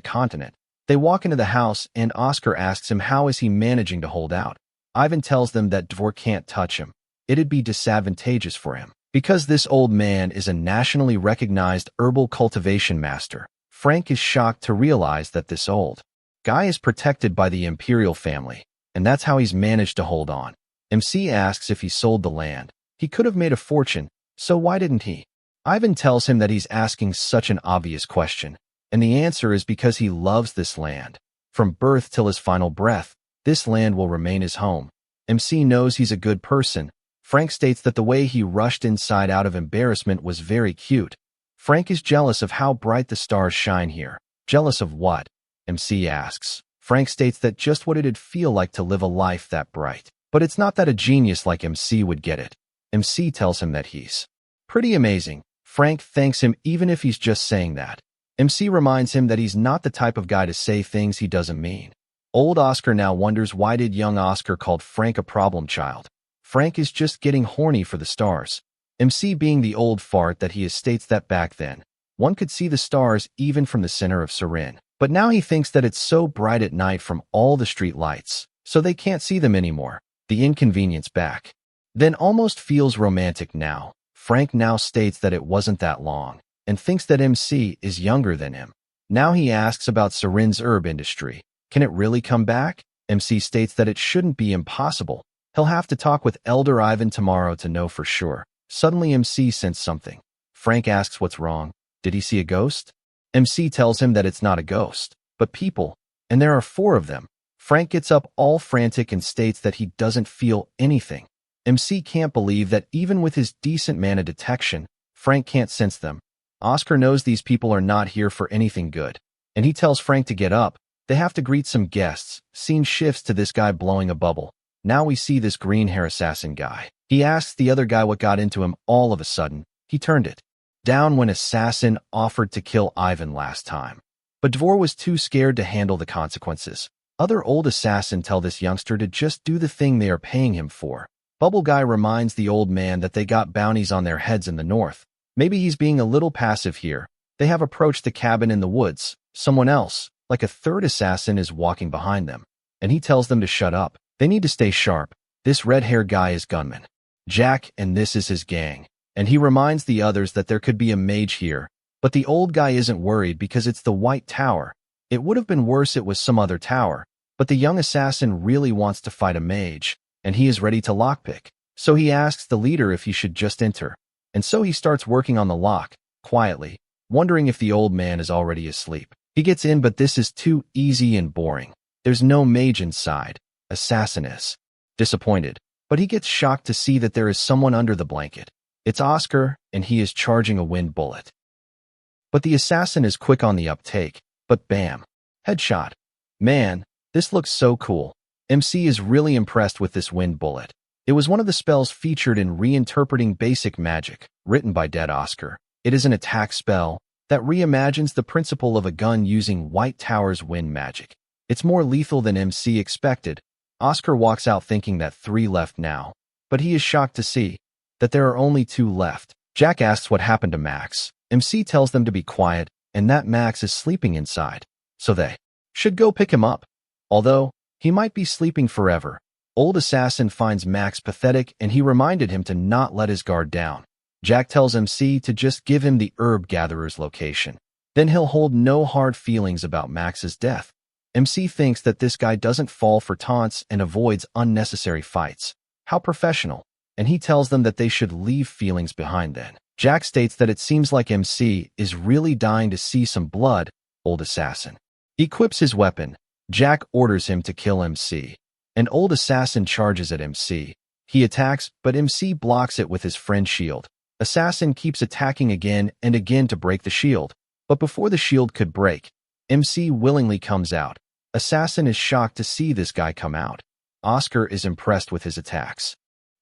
A: continent. They walk into the house and Oscar asks him how is he managing to hold out. Ivan tells them that Dvor can't touch him. It'd be disadvantageous for him, because this old man is a nationally recognized herbal cultivation master. Frank is shocked to realize that this old guy is protected by the imperial family, and that's how he's managed to hold on. MC asks if he sold the land. He could have made a fortune, so why didn't he? Ivan tells him that he's asking such an obvious question, and the answer is because he loves this land. From birth till his final breath, this land will remain his home. MC knows he's a good person. Frank states that the way he rushed inside out of embarrassment was very cute. Frank is jealous of how bright the stars shine here. Jealous of what? MC asks. Frank states that just what it'd feel like to live a life that bright. But it's not that a genius like MC would get it. MC tells him that he's pretty amazing. Frank thanks him even if he's just saying that. MC reminds him that he's not the type of guy to say things he doesn't mean. Old Oscar now wonders why did young Oscar called Frank a problem child. Frank is just getting horny for the stars. MC being the old fart that he is states that back then, one could see the stars even from the center of Sarin. But now he thinks that it's so bright at night from all the street lights, so they can't see them anymore. The inconvenience back then almost feels romantic now. Frank now states that it wasn't that long, and thinks that MC is younger than him. Now he asks about Sarin's herb industry. Can it really come back? MC states that it shouldn't be impossible. He'll have to talk with Elder Ivan tomorrow to know for sure. Suddenly MC sensed something. Frank asks what's wrong. Did he see a ghost? MC tells him that it's not a ghost, but people, and there are 4 of them. Frank gets up all frantic and states that he doesn't feel anything. MC can't believe that even with his decent mana detection, Frank can't sense them. Oscar knows these people are not here for anything good, and he tells Frank to get up. They have to greet some guests. Scene shifts to this guy blowing a bubble. Now we see this green hair assassin guy. He asks the other guy what got into him. All of a sudden, he turned it down when assassin offered to kill Ivan last time. But Dvor was too scared to handle the consequences. Other old assassin tell this youngster to just do the thing they are paying him for. Bubble guy reminds the old man that they got bounties on their heads in the north. Maybe he's being a little passive here. They have approached the cabin in the woods. Someone else, like a third assassin, is walking behind them, and he tells them to shut up. They need to stay sharp. This red-haired guy is gunman Jack, and this is his gang. And he reminds the others that there could be a mage here, but the old guy isn't worried because it's the White Tower. It would have been worse it was some other tower, but the young assassin really wants to fight a mage, and he is ready to lockpick. So he asks the leader if he should just enter. And so he starts working on the lock, quietly, wondering if the old man is already asleep. He gets in, but this is too easy and boring. There's no mage inside. Assassin is disappointed, but he gets shocked to see that there is someone under the blanket. It's Oscar, and he is charging a wind bullet. But the assassin is quick on the uptake, but bam, headshot. Man, this looks so cool. MC is really impressed with this wind bullet. It was one of the spells featured in Reinterpreting Basic Magic, written by Dead Oscar. It is an attack spell that reimagines the principle of a gun using White Tower's wind magic. It's more lethal than MC expected. Oscar walks out thinking that 3 left now, but he is shocked to see that there are only 2 left. Jack asks what happened to Max. MC tells them to be quiet. and that Max is sleeping inside, so they should go pick him up. Although he might be sleeping forever, old assassin finds Max pathetic and he reminded him to not let his guard down. Jack tells MC to just give him the herb gatherer's location. Then he'll hold no hard feelings about Max's death. MC thinks that this guy doesn't fall for taunts and avoids unnecessary fights. How professional. And he tells them that they should leave feelings behind then. Jack states that it seems like MC is really dying to see some blood, old assassin. Equips his weapon. Jack orders him to kill MC. An old assassin charges at MC. He attacks, but MC blocks it with his friend's shield. Assassin keeps attacking again and again to break the shield. But before the shield could break, MC willingly comes out. Assassin is shocked to see this guy come out. Oscar is impressed with his attacks.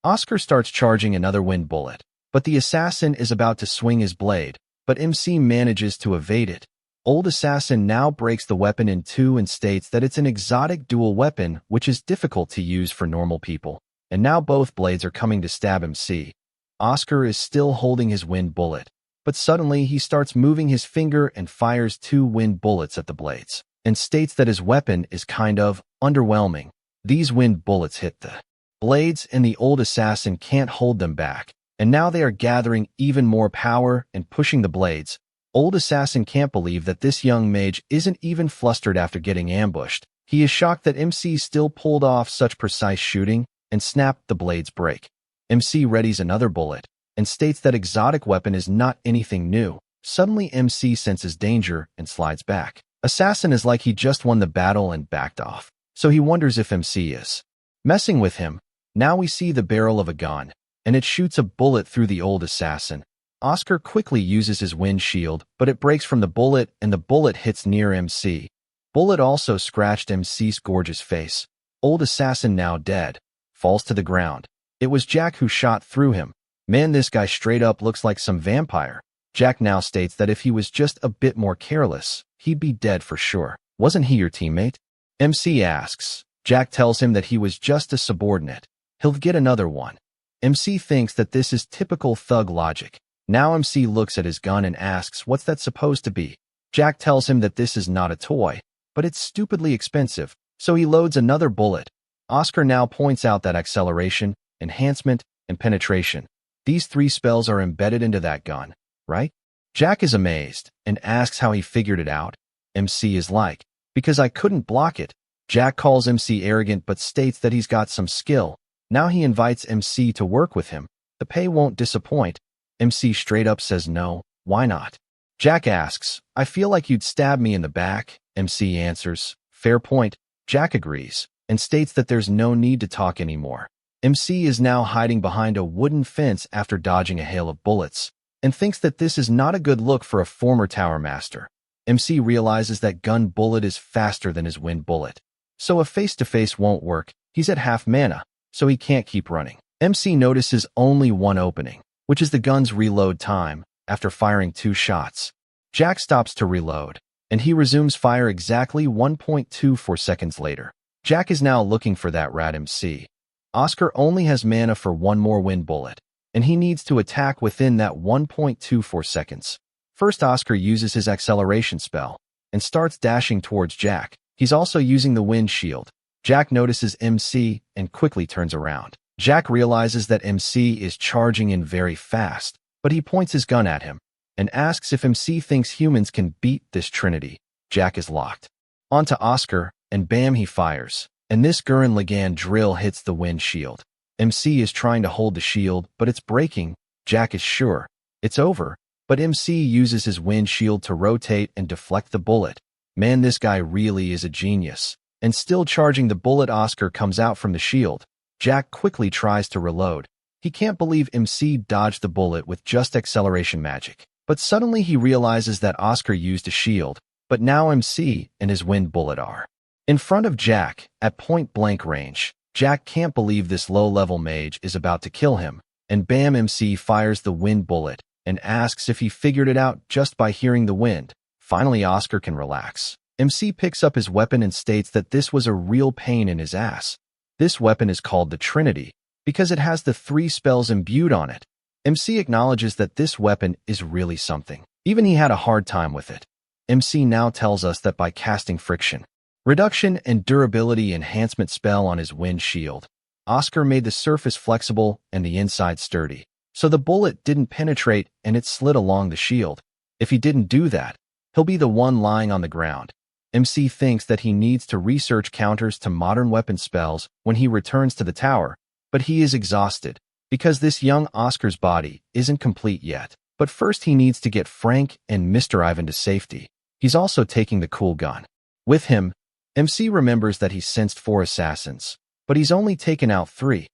A: Oscar starts charging another wind bullet, but the assassin is about to swing his blade, but MC manages to evade it. Old assassin now breaks the weapon in two and states that it's an exotic dual weapon which is difficult to use for normal people, and now both blades are coming to stab MC. Oscar is still holding his wind bullet, but suddenly he starts moving his finger and fires two wind bullets at the blades, and states that his weapon is kind of underwhelming. These wind bullets hit the blades and the old assassin can't hold them back, and now they are gathering even more power and pushing the blades. Old assassin can't believe that this young mage isn't even flustered after getting ambushed. He is shocked that MC still pulled off such precise shooting and snapped the blades break. MC readies another bullet and states that exotic weapon is not anything new. Suddenly MC senses danger and slides back. Assassin is like he just won the battle and backed off, so he wonders if MC is messing with him. Now we see the barrel of a gun, and it shoots a bullet through the old assassin. Oscar quickly uses his wind shield, but it breaks from the bullet and the bullet hits near MC. Bullet also scratched MC's gorgeous face. Old assassin now dead, falls to the ground. It was Jack who shot through him. Man, this guy straight up looks like some vampire. Jack now states that if he was just a bit more careless, he'd be dead for sure. Wasn't he your teammate? MC asks. Jack tells him that he was just a subordinate. He'll get another one. MC thinks that this is typical thug logic. Now MC looks at his gun and asks what's that supposed to be. Jack tells him that this is not a toy, but it's stupidly expensive, so he loads another bullet. Oscar now points out that acceleration, enhancement, and penetration. These three spells are embedded into that gun, right? Jack is amazed and asks how he figured it out. MC is like, because I couldn't block it. Jack calls MC arrogant but states that he's got some skill. Now he invites MC to work with him. The pay won't disappoint. MC straight up says no, why not? Jack asks, I feel like you'd stab me in the back. MC answers, fair point. Jack agrees and states that there's no need to talk anymore. MC is now hiding behind a wooden fence after dodging a hail of bullets, and thinks that this is not a good look for a former tower master. MC realizes that gun bullet is faster than his wind bullet, so a face-to-face won't work. He's at half mana, so he can't keep running. MC notices only one opening, which is the gun's reload time after firing 2 shots. Jack stops to reload, and he resumes fire exactly 1.24 seconds later. Jack is now looking for that rat MC. Oscar only has mana for one more wind bullet, and he needs to attack within that 1.24 seconds. First, Oscar uses his acceleration spell and starts dashing towards Jack. He's also using the wind shield. Jack notices MC and quickly turns around. Jack realizes that MC is charging in very fast, but he points his gun at him and asks if MC thinks humans can beat this trinity. Jack is locked onto Oscar, and bam, he fires. And this Gurren Lagann drill hits the wind shield. MC is trying to hold the shield, but it's breaking. Jack is sure it's over, but MC uses his wind shield to rotate and deflect the bullet. Man, this guy really is a genius. And still charging the bullet, Oscar comes out from the shield. Jack quickly tries to reload. He can't believe MC dodged the bullet with just acceleration magic. But suddenly he realizes that Oscar used a shield, but now MC and his wind bullet are in front of Jack at point-blank range. Jack can't believe this low-level mage is about to kill him, and bam, MC fires the wind bullet and asks if he figured it out just by hearing the wind. Finally, Oscar can relax. MC picks up his weapon and states that this was a real pain in his ass. This weapon is called the Trinity because it has the 3 spells imbued on it. MC acknowledges that this weapon is really something. Even he had a hard time with it. MC now tells us that by casting friction, reduction and durability enhancement spell on his wind shield, Oscar made the surface flexible and the inside sturdy, so the bullet didn't penetrate and it slid along the shield. If he didn't do that, he'll be the one lying on the ground. MC thinks that he needs to research counters to modern weapon spells when he returns to the tower, but he is exhausted because this young Oscar's body isn't complete yet. But first he needs to get Frank and Mr. Ivan to safety. He's also taking the cool gun with him. MC remembers that he sensed 4 assassins, but he's only taken out 3.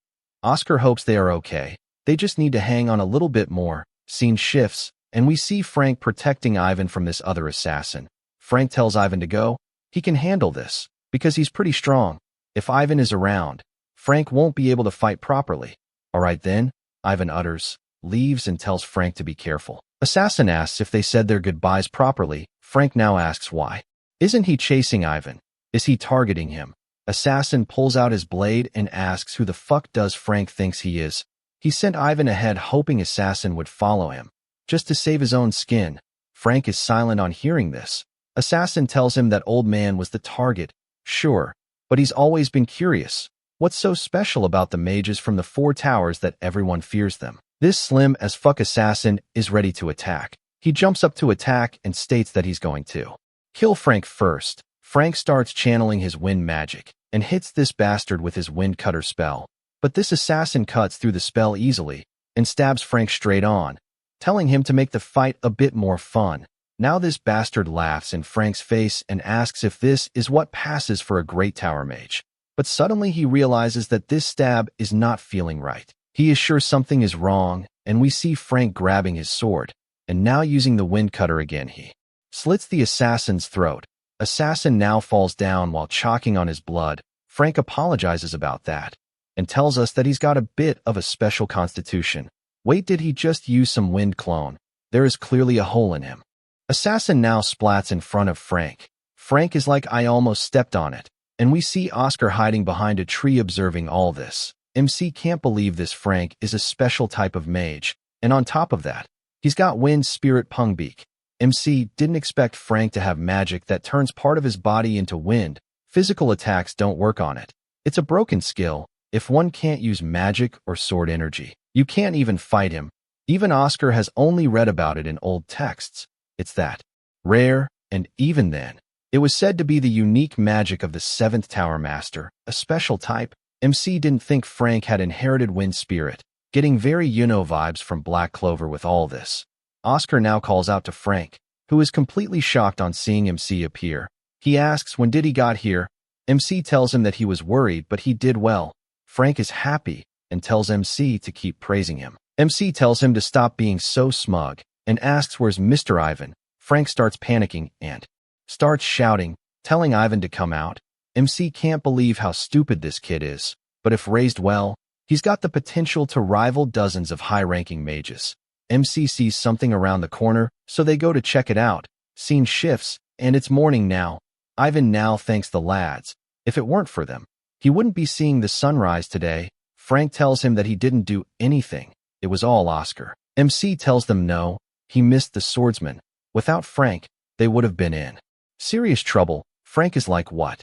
A: Oscar hopes they are okay. They just need to hang on a little bit more. Scene shifts, and we see Frank protecting Ivan from this other assassin. Frank tells Ivan to go. He can handle this, because he's pretty strong. If Ivan is around, Frank won't be able to fight properly. Alright then, Ivan utters, leaves and tells Frank to be careful. Assassin asks if they said their goodbyes properly. Frank now asks why. Isn't he chasing Ivan? Is he targeting him? Assassin pulls out his blade and asks who the fuck does Frank thinks he is. He sent Ivan ahead hoping Assassin would follow him, just to save his own skin. Frank is silent on hearing this. Assassin tells him that old man was the target. Sure, but he's always been curious. What's so special about the mages from the 4 towers that everyone fears them? This slim as fuck assassin is ready to attack. He jumps up to attack and states that he's going to kill Frank first. Frank starts channeling his wind magic and hits this bastard with his wind cutter spell. But this assassin cuts through the spell easily and stabs Frank straight on, telling him to make the fight a bit more fun. Now this bastard laughs in Frank's face and asks if this is what passes for a great tower mage. But suddenly he realizes that this stab is not feeling right. He is sure something is wrong, and we see Frank grabbing his sword, and now using the wind cutter again he slits the assassin's throat. Assassin now falls down while choking on his blood. Frank apologizes about that, and tells us that he's got a bit of a special constitution. Wait, did he just use some wind clone? There is clearly a hole in him. Assassin now splats in front of Frank. Frank is like, I almost stepped on it. And we see Oscar hiding behind a tree observing all this. MC can't believe this Frank is a special type of mage. And on top of that, he's got wind spirit pungbeak. MC didn't expect Frank to have magic that turns part of his body into wind. Physical attacks don't work on it. It's a broken skill. If one can't use magic or sword energy, you can't even fight him. Even Oscar has only read about it in old texts. It's that rare, and even then, it was said to be the unique magic of the 7th Tower Master, a special type. MC didn't think Frank had inherited wind spirit, getting very vibes from Black Clover with all this. Oscar now calls out to Frank, who is completely shocked on seeing MC appear. He asks when did he got here. MC tells him that he was worried but he did well. Frank is happy and tells MC to keep praising him. MC tells him to stop being so smug and asks where's Mr. Ivan. Frank starts panicking and starts shouting, telling Ivan to come out. MC can't believe how stupid this kid is, but if raised well, he's got the potential to rival dozens of high-ranking mages. MC sees something around the corner, so they go to check it out. Scene shifts, and it's morning now. Ivan now thanks the lads. If it weren't for them, he wouldn't be seeing the sunrise today. Frank tells him that he didn't do anything. It was all Oscar. MC tells them no, he missed the swordsman. Without Frank, they would have been in serious trouble. Frank is like, what?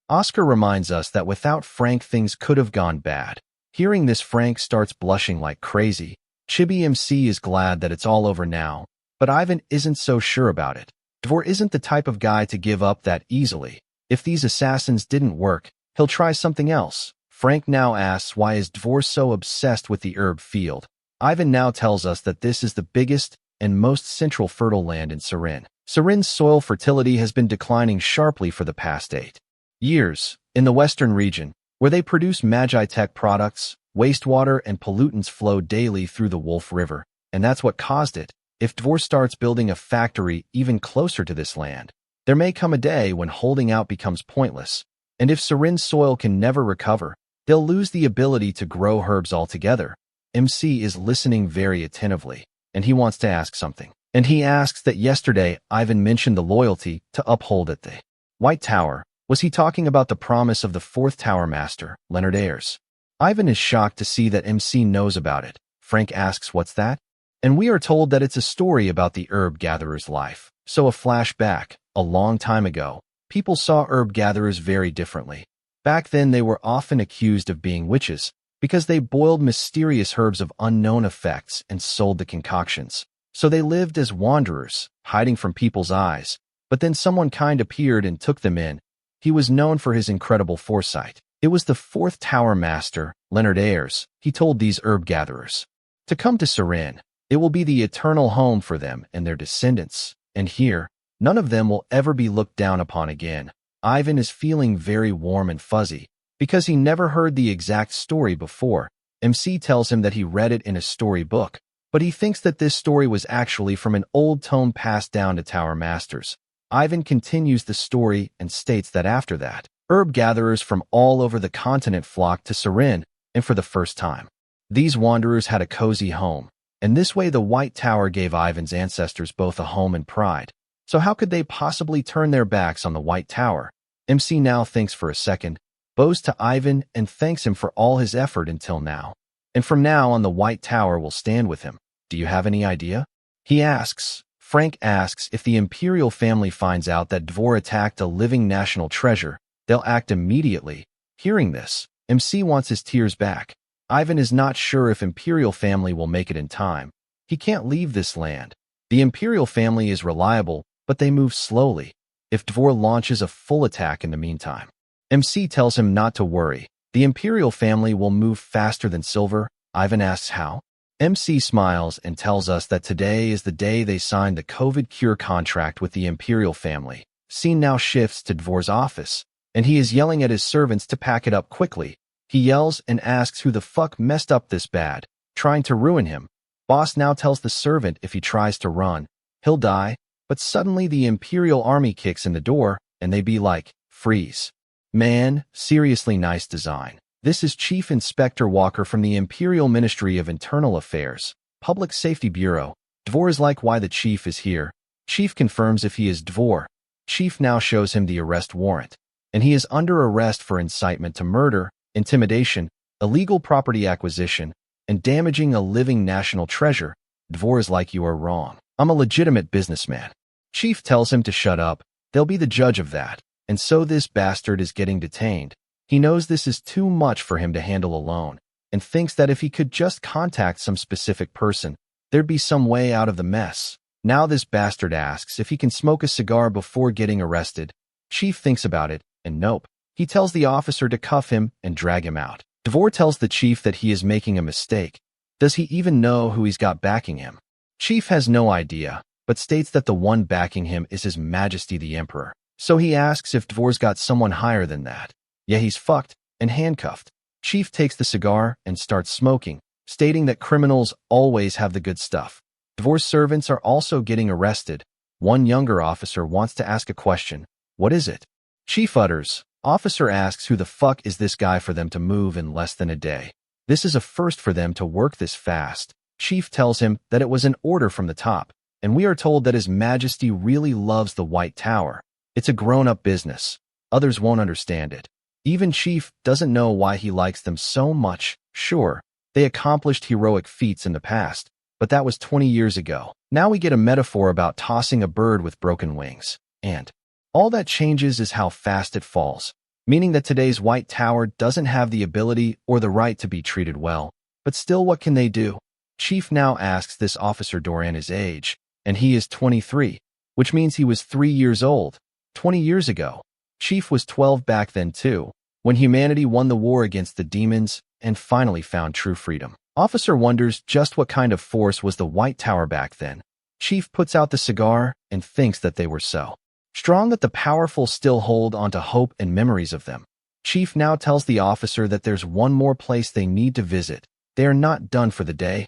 A: Oscar reminds us that without Frank things could have gone bad. Hearing this, Frank starts blushing like crazy. Chibi MC is glad that it's all over now, but Ivan isn't so sure about it. Dvor isn't the type of guy to give up that easily. If these assassins didn't work, he'll try something else. Frank now asks why is Dvor so obsessed with the herb field. Ivan now tells us that this is the biggest and most central fertile land in Surin. Surin's soil fertility has been declining sharply for the past 8 years. In the western region, where they produce Magi-Tech products, wastewater and pollutants flow daily through the Wolf River, and that's what caused it. If Dvor starts building a factory even closer to this land, there may come a day when holding out becomes pointless, and if Surin's soil can never recover, they'll lose the ability to grow herbs altogether. MC is listening very attentively, and he wants to ask something. And he asks that yesterday Ivan mentioned the loyalty to uphold at the White Tower. Was he talking about the promise of the 4th Tower Master, Leonard Ayres? Ivan is shocked to see that MC knows about it. Frank asks what's that? And we are told that it's a story about the herb gatherer's life. So a flashback. A long time ago, people saw herb gatherers very differently. Back then, they were often accused of being witches because they boiled mysterious herbs of unknown effects and sold the concoctions. So they lived as wanderers, hiding from people's eyes. But then someone kind appeared and took them in. He was known for his incredible foresight. It was the fourth tower master, Leonard Ayres. He told these herb gatherers to come to Sarin. It will be the eternal home for them and their descendants. And here, none of them will ever be looked down upon again. Ivan is feeling very warm and fuzzy because he never heard the exact story before. MC tells him that he read it in a storybook, but he thinks that this story was actually from an old tome passed down to Tower Masters. Ivan continues the story and states that after that, herb gatherers from all over the continent flocked to Sarin, and for the first time, these wanderers had a cozy home. And this way the White Tower gave Ivan's ancestors both a home and pride. So how could they possibly turn their backs on the White Tower? MC now thinks for a second, bows to Ivan and thanks him for all his effort until now. And from now on the White Tower will stand with him. Do you have any idea? He asks. Frank asks if the imperial family finds out that Dvor attacked a living national treasure, they'll act immediately. Hearing this, MC wants his tears back. Ivan is not sure if imperial family will make it in time. He can't leave this land. The imperial family is reliable, but they move slowly. If Dvor launches a full attack in the meantime, MC tells him not to worry. The imperial family will move faster than Silver. Ivan asks how. MC smiles and tells us that today is the day they signed the COVID cure contract with the imperial family. Scene now shifts to Dvor's office, and he is yelling at his servants to pack it up quickly. He yells and asks who the fuck messed up this bad, trying to ruin him. Boss now tells the servant if he tries to run, he'll die, but suddenly the imperial army kicks in the door, and they be like, freeze. Man, seriously nice design. This is Chief Inspector Walker from the Imperial Ministry of Internal Affairs, Public Safety Bureau. Dvor is like, why the chief is here. Chief confirms if he is Dvor. Chief now shows him the arrest warrant, and he is under arrest for incitement to murder, intimidation, illegal property acquisition, and damaging a living national treasure. Dvor is like, you are wrong. I'm a legitimate businessman. Chief tells him to shut up. They'll be the judge of that. And so this bastard is getting detained. He knows this is too much for him to handle alone, and thinks that if he could just contact some specific person, there'd be some way out of the mess. Now this bastard asks if he can smoke a cigar before getting arrested. Chief thinks about it, and nope. He tells the officer to cuff him and drag him out. Dvor tells the chief that he is making a mistake. Does he even know who he's got backing him? Chief has no idea, but states that the one backing him is His Majesty the Emperor. So he asks if Dvor's got someone higher than that. Yeah, he's fucked and handcuffed. Chief takes the cigar and starts smoking, stating that criminals always have the good stuff. Dvor's servants are also getting arrested. One younger officer wants to ask a question. What is it? Chief utters. Officer asks who the fuck is this guy for them to move in less than a day. This is a first for them to work this fast. Chief tells him that it was an order from the top, and we are told that His Majesty really loves the White Tower. It's a grown-up business. Others won't understand it. Even Chief doesn't know why he likes them so much. Sure, they accomplished heroic feats in the past, but that was 20 years ago. Now we get a metaphor about tossing a bird with broken wings. And all that changes is how fast it falls, meaning that today's White Tower doesn't have the ability or the right to be treated well. But still, what can they do? Chief now asks this officer Doran his age, and he is 23, which means he was 3 years old. 20 years ago. Chief was 12 back then too, when humanity won the war against the demons and finally found true freedom. Officer wonders just what kind of force was the White Tower back then. Chief puts out the cigar and thinks that they were so strong that the powerful still hold onto hope and memories of them. Chief now tells the officer that there's one more place they need to visit. They are not done for the day.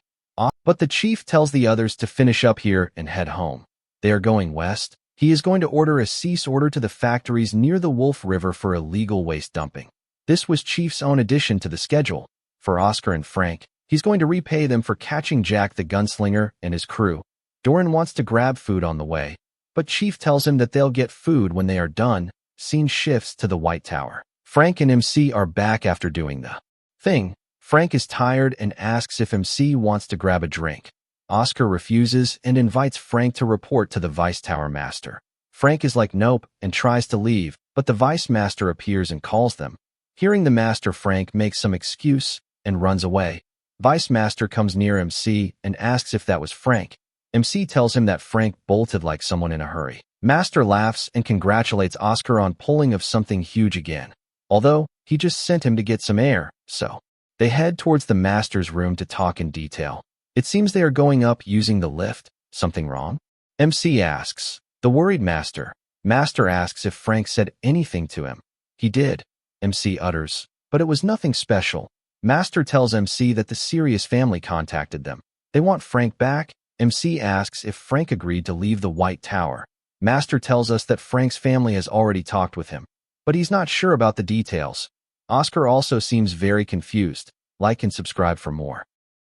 A: But the chief tells the others to finish up here and head home. They are going west. He is going to order a cease order to the factories near the Wolf River for illegal waste dumping. This was Chief's own addition to the schedule. For Oscar and Frank, he's going to repay them for catching Jack the gunslinger and his crew. Doran wants to grab food on the way, but Chief tells him that they'll get food when they are done. Scene shifts to the White Tower. Frank and MC are back after doing the thing. Frank is tired and asks if MC wants to grab a drink. Oscar refuses and invites Frank to report to the Vice Tower Master. Frank is like nope and tries to leave, but the vice master appears and calls them. Hearing the master, Frank makes some excuse and runs away. Vice master comes near MC and asks if that was Frank. MC tells him that Frank bolted like someone in a hurry. Master laughs and congratulates Oscar on pulling of something huge again, although he just sent him to get some air, so. They head towards the master's room to talk in detail. It seems they are going up using the lift. Something wrong? MC asks. The worried master. Master asks if Frank said anything to him. He did, MC utters, but it was nothing special. Master tells MC that the Sirius family contacted them. They want Frank back. MC asks if Frank agreed to leave the White Tower. Master tells us that Frank's family has already talked with him, but he's not sure about the details. Oscar also seems very confused. Like and subscribe for more.